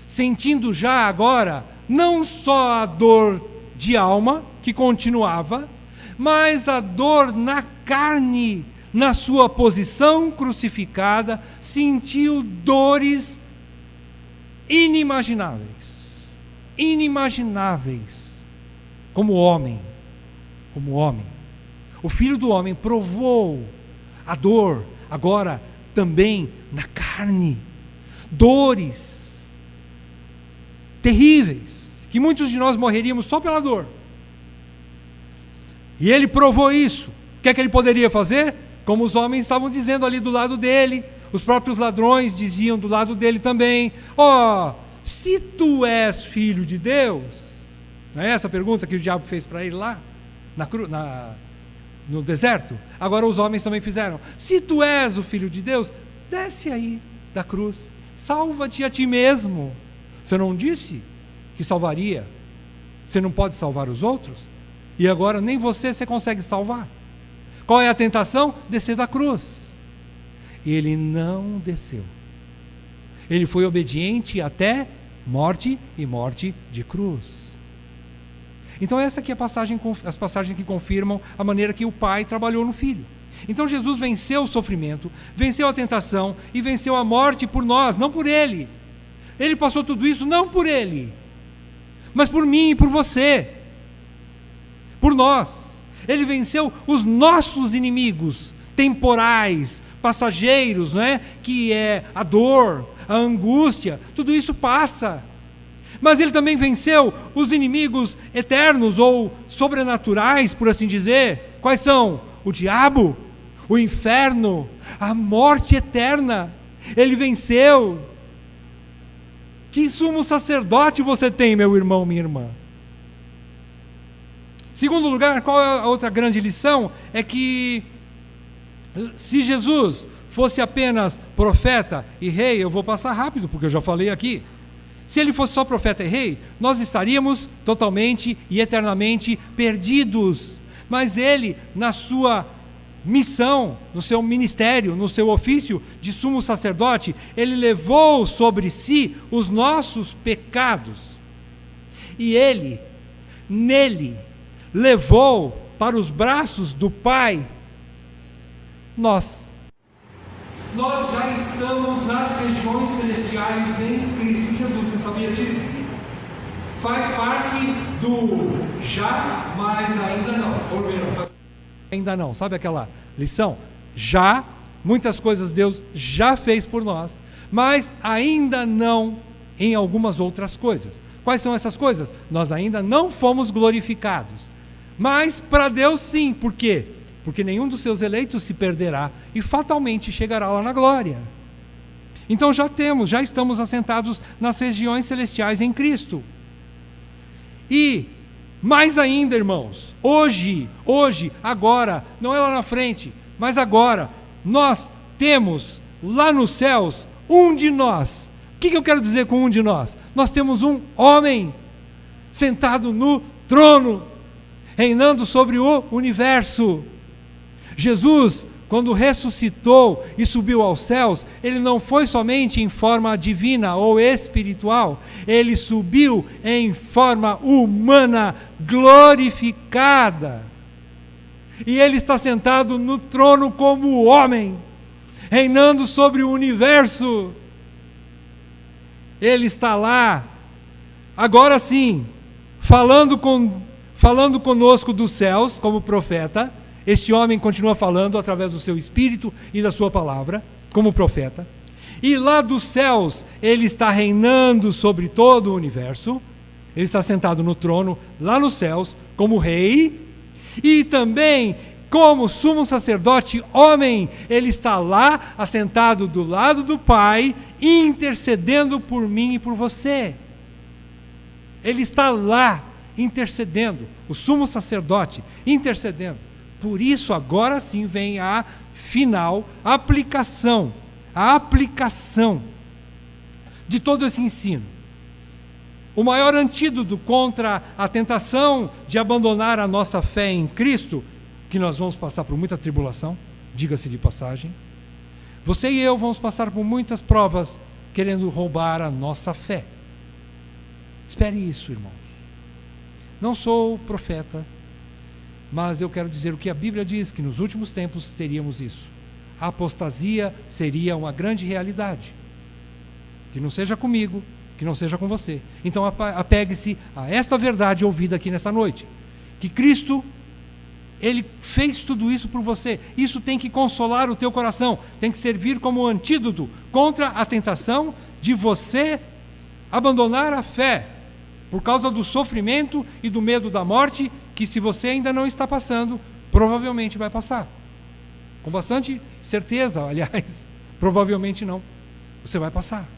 sentindo já agora, não só a dor de alma, que continuava, mas a dor na carne, na sua posição crucificada, sentiu dores inimagináveis, como homem, o Filho do homem provou a dor, agora também na carne, dores terríveis, que muitos de nós morreríamos só pela dor. E ele provou isso. O que é que ele poderia fazer? Como os homens estavam dizendo ali do lado dele, os próprios ladrões diziam do lado dele também: ó, se tu és filho de Deus, não é essa a pergunta que o diabo fez para ele lá, no deserto? Agora os homens também fizeram: se tu és o filho de Deus, desce aí da cruz, salva-te a ti mesmo. Você não disse que salvaria? Você não pode salvar os outros? E agora nem você consegue salvar. Qual é a tentação? Descer da cruz. E ele não desceu. Ele foi obediente até morte, e morte de cruz. Então essa aqui é as passagens que confirmam a maneira que o Pai trabalhou no Filho. Então Jesus venceu o sofrimento, venceu a tentação e venceu a morte por nós, não por Ele. Ele passou tudo isso não por Ele, mas por mim e por você. Por nós. Ele venceu os nossos inimigos temporais, passageiros, não é? Que é a dor, a angústia, tudo isso passa. Mas ele também venceu os inimigos eternos ou sobrenaturais, por assim dizer. Quais são? O diabo, o inferno, a morte eterna. Ele venceu. Que sumo sacerdote você tem, meu irmão, minha irmã? Segundo lugar, qual é a outra grande lição? É que se Jesus fosse apenas profeta e rei, eu vou passar rápido porque eu já falei aqui. Se ele fosse só profeta e rei, nós estaríamos totalmente e eternamente perdidos. Mas ele, na sua missão, no seu ministério, no seu ofício de sumo sacerdote, ele levou sobre si os nossos pecados. E ele, nele, levou para os braços do Pai nós. Nós já estamos nas regiões celestiais em Cristo Jesus. Você sabia disso? Faz parte do já, mas ainda não. Ou melhor, ainda não. Sabe aquela lição? Já, muitas coisas Deus já fez por nós, mas ainda não em algumas outras coisas. Quais são essas coisas? Nós ainda não fomos glorificados. Mas para Deus sim. Por quê? Porque nenhum dos seus eleitos se perderá e fatalmente chegará lá na glória. Então já estamos assentados nas regiões celestiais em Cristo. E mais ainda, irmãos, hoje, agora, não é lá na frente, mas agora, nós temos lá nos céus um de nós. O que eu quero dizer com um de nós? Nós temos um homem sentado no trono, reinando sobre o universo. Jesus, quando ressuscitou e subiu aos céus, ele não foi somente em forma divina ou espiritual, ele subiu em forma humana, glorificada. E ele está sentado no trono como homem, reinando sobre o universo. Ele está lá, agora sim, falando conosco dos céus, como profeta. Este homem continua falando através do seu espírito e da sua palavra, como profeta. E lá dos céus, ele está reinando sobre todo o universo. Ele está sentado no trono, lá nos céus, como rei. E também, como sumo sacerdote homem, ele está lá, assentado do lado do Pai, intercedendo por mim e por você. Ele está lá, intercedendo, o sumo sacerdote, intercedendo. Por isso, agora sim vem a final aplicação, de todo esse ensino. O maior antídoto contra a tentação de abandonar a nossa fé em Cristo, que nós vamos passar por muita tribulação, diga-se de passagem. Você e eu vamos passar por muitas provas querendo roubar a nossa fé. Espere isso, irmãos. Não sou profeta, mas eu quero dizer o que a Bíblia diz, que nos últimos tempos teríamos isso. A apostasia seria uma grande realidade. Que não seja comigo, que não seja com você. Então apegue-se a esta verdade ouvida aqui nesta noite. Que Cristo, Ele fez tudo isso por você. Isso tem que consolar o teu coração. Tem que servir como antídoto contra a tentação de você abandonar a fé. Por causa do sofrimento e do medo da morte, que se você ainda não está passando, provavelmente vai passar. Com bastante certeza, aliás, provavelmente não. Você vai passar.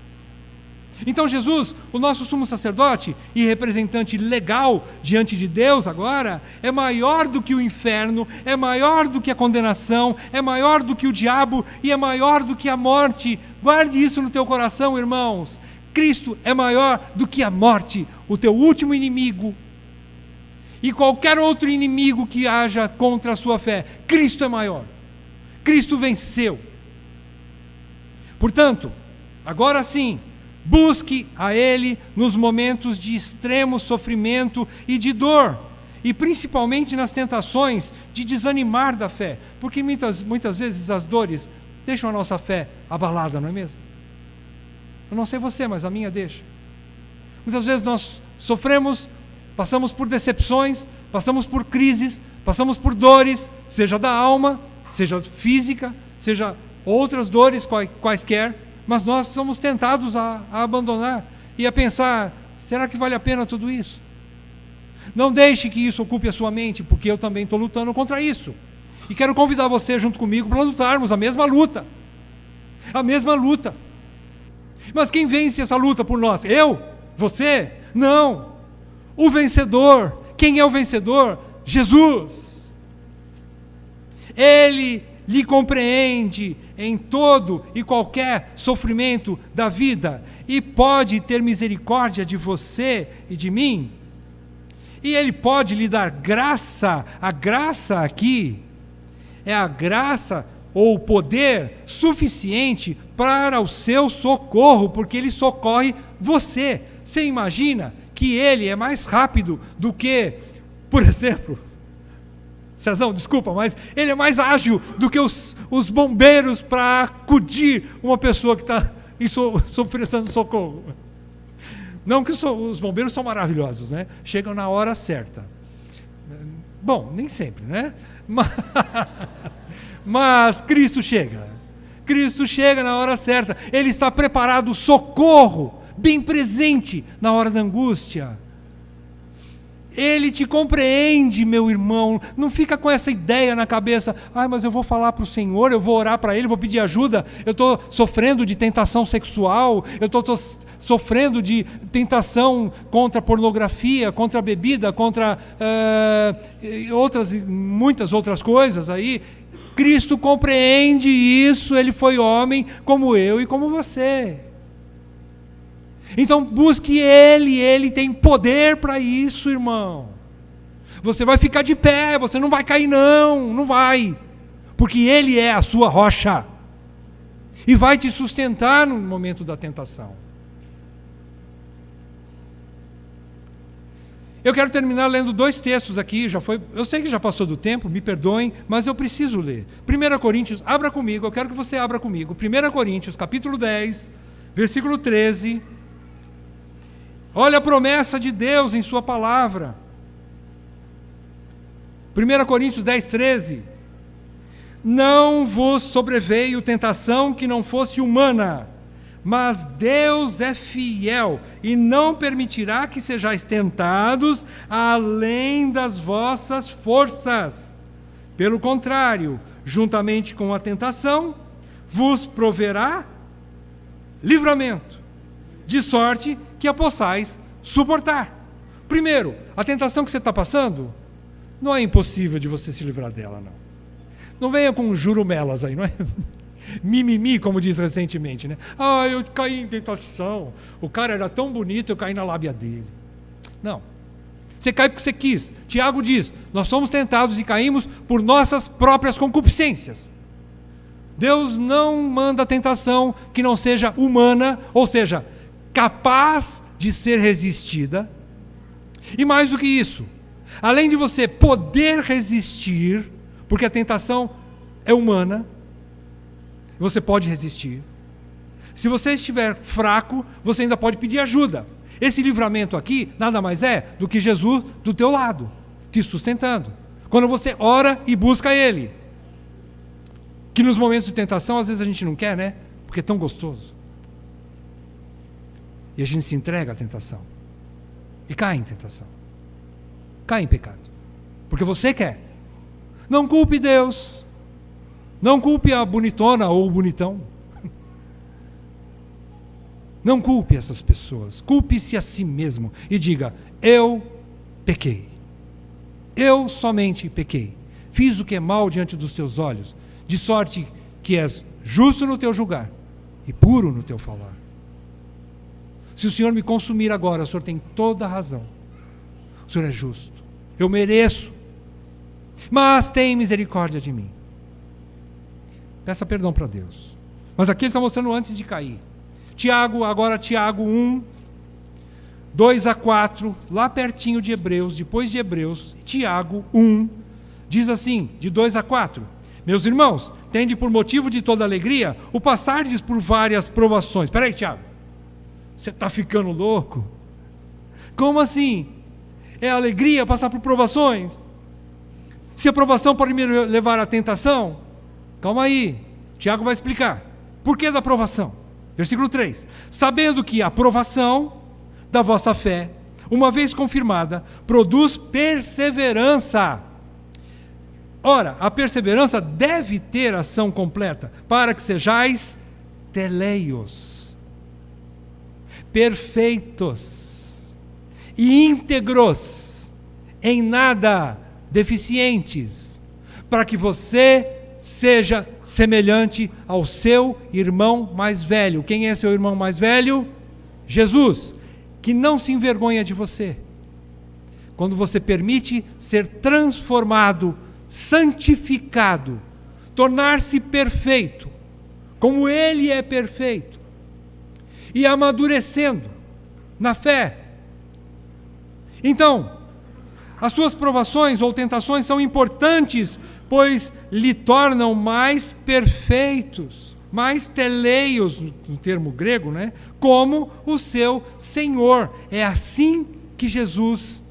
Então Jesus, o nosso sumo sacerdote e representante legal diante de Deus agora, é maior do que o inferno, é maior do que a condenação, é maior do que o diabo e é maior do que a morte. Guarde isso no teu coração, irmãos. Cristo é maior do que a morte, o teu último inimigo. E qualquer outro inimigo que haja contra a sua fé, Cristo é maior. Cristo venceu. Portanto, agora sim, busque a Ele nos momentos de extremo sofrimento e de dor, e principalmente nas tentações de desanimar da fé, porque muitas vezes as dores deixam a nossa fé abalada, não é mesmo? Eu não sei você, mas a minha deixa. Muitas vezes nós sofremos, passamos por decepções, passamos por crises, passamos por dores, seja da alma, seja física, seja outras dores quaisquer, mas nós somos tentados a abandonar e a pensar, será que vale a pena tudo isso? Não deixe que isso ocupe a sua mente, porque eu também estou lutando contra isso. E quero convidar você junto comigo para lutarmos a mesma luta. A mesma luta. Mas quem vence essa luta por nós? Eu? Você? Não. O vencedor. Quem é o vencedor? Jesus. Ele lhe compreende em todo e qualquer sofrimento da vida e pode ter misericórdia de você e de mim. E Ele pode lhe dar graça. A graça aqui é a graça ou o poder suficiente para o seu socorro, porque ele socorre você. Você imagina que ele é mais rápido do que, por exemplo, Cezão, desculpa, mas ele é mais ágil do que os bombeiros para acudir uma pessoa que está precisando de socorro. Não que os bombeiros são maravilhosos, né? Chegam na hora certa. Bom, nem sempre, né? Mas Cristo chega. Cristo chega na hora certa. Ele está preparado, o socorro, bem presente na hora da angústia. Ele te compreende, meu irmão. Não fica com essa ideia na cabeça: mas eu vou falar para o Senhor, eu vou orar para Ele, vou pedir ajuda. Eu estou sofrendo de tentação sexual, eu estou sofrendo de tentação contra a pornografia, contra a bebida, contra muitas outras coisas aí. Cristo compreende isso, Ele foi homem como eu e como você. Então busque Ele tem poder para isso, irmão. Você vai ficar de pé, você não vai cair não vai. Porque Ele é a sua rocha. E vai te sustentar no momento da tentação. Eu quero terminar lendo 2 textos aqui, eu sei que já passou do tempo, me perdoem, mas eu preciso ler. 1 Coríntios, abra comigo, eu quero que você abra comigo. 1 Coríntios, capítulo 10, versículo 13. Olha a promessa de Deus em sua palavra. 1 Coríntios 10, 13. Não vos sobreveio tentação que não fosse humana, mas Deus é fiel e não permitirá que sejais tentados além das vossas forças. Pelo contrário, juntamente com a tentação, vos proverá livramento, de sorte que a possais suportar. Primeiro, a tentação que você está passando, não é impossível de você se livrar dela, não. Não venha com jurumelas aí, não é? Mimimi, como diz recentemente, né? Eu caí em tentação, o cara era tão bonito, eu caí na lábia dele. Não. Você cai porque você quis. Tiago diz: nós somos tentados e caímos por nossas próprias concupiscências. Deus não manda tentação que não seja humana, ou seja, capaz de ser resistida. E mais do que isso, além de você poder resistir, porque a tentação é humana, você pode resistir. Se você estiver fraco, você ainda pode pedir ajuda. Esse livramento aqui nada mais é do que Jesus do teu lado, te sustentando. Quando você ora e busca Ele. Que nos momentos de tentação, às vezes a gente não quer, né? Porque é tão gostoso. E a gente se entrega à tentação. E cai em tentação. Cai em pecado. Porque você quer. Não culpe Deus. Não culpe a bonitona ou o bonitão. Não culpe essas pessoas. Culpe-se a si mesmo. E diga: eu pequei. Eu somente pequei. Fiz o que é mal diante dos teus olhos. De sorte que és justo no teu julgar e puro no teu falar. Se o Senhor me consumir agora, o Senhor tem toda a razão. O Senhor é justo. Eu mereço. Mas tem misericórdia de mim. Peça perdão para Deus. Mas aqui ele está mostrando antes de cair. Agora Tiago 1, 2 a 4, lá pertinho de Hebreus, depois de Hebreus, Tiago 1, diz assim, de 2 a 4. Meus irmãos, tende por motivo de toda alegria o passardes por várias provações. Espera aí, Tiago. Você está ficando louco? Como assim? É alegria passar por provações? Se a provação pode me levar à tentação? Calma aí, Tiago vai explicar. Por que da provação? Versículo 3. Sabendo que a provação da vossa fé, uma vez confirmada, produz perseverança. Ora, a perseverança deve ter ação completa, para que sejais teleios, perfeitos e íntegros, em nada deficientes, para que você seja semelhante ao seu irmão mais velho. Quem é seu irmão mais velho? Jesus, que não se envergonha de você. Quando você permite ser transformado, santificado tornar-se perfeito, como Ele é perfeito, e amadurecendo na fé. Então, as suas provações ou tentações são importantes, pois lhe tornam mais perfeitos, mais teleios, no termo grego, né? Como o seu Senhor. É assim que Jesus,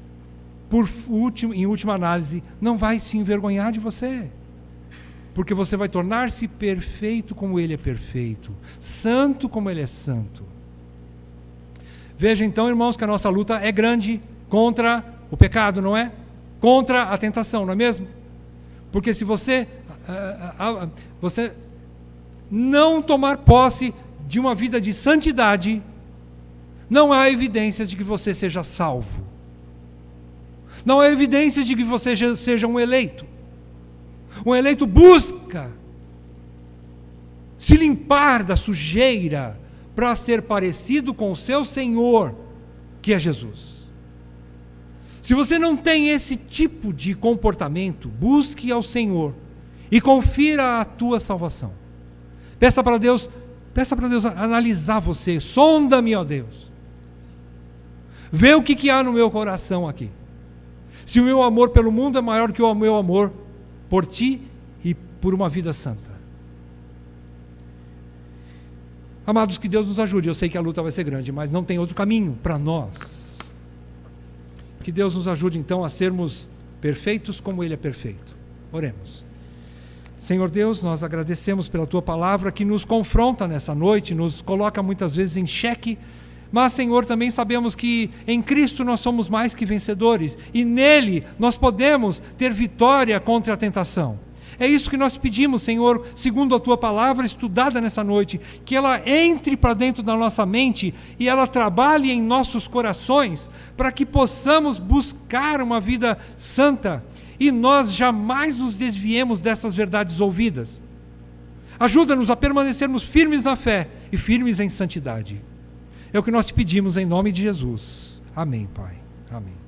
em última análise, não vai se envergonhar de você. Porque você vai tornar-se perfeito como Ele é perfeito, santo como Ele é santo. Veja então, irmãos, que a nossa luta é grande contra o pecado, não é? Contra a tentação, não é mesmo? Porque se você não tomar posse de uma vida de santidade, não há evidências de que você seja salvo. Não há evidências de que você seja um eleito. Um eleito busca se limpar da sujeira para ser parecido com o seu Senhor, que é Jesus. Se você não tem esse tipo de comportamento, busque ao Senhor e confira a tua salvação. Peça para Deus analisar você. Sonda-me, ó Deus. Vê o que há no meu coração aqui. Se o meu amor pelo mundo é maior que o meu amor por ti e por uma vida santa. Amados, que Deus nos ajude. Eu sei que a luta vai ser grande, mas não tem outro caminho para nós. Que Deus nos ajude então a sermos perfeitos como Ele é perfeito. Oremos. Senhor Deus, nós agradecemos pela Tua palavra que nos confronta nessa noite, nos coloca muitas vezes em xeque, mas Senhor, também sabemos que em Cristo nós somos mais que vencedores e nele nós podemos ter vitória contra a tentação. É isso que nós pedimos, Senhor, segundo a Tua palavra estudada nessa noite, que ela entre para dentro da nossa mente e ela trabalhe em nossos corações, para que possamos buscar uma vida santa e nós jamais nos desviemos dessas verdades ouvidas. Ajuda-nos a permanecermos firmes na fé e firmes em santidade. É o que nós te pedimos em nome de Jesus. Amém, Pai. Amém.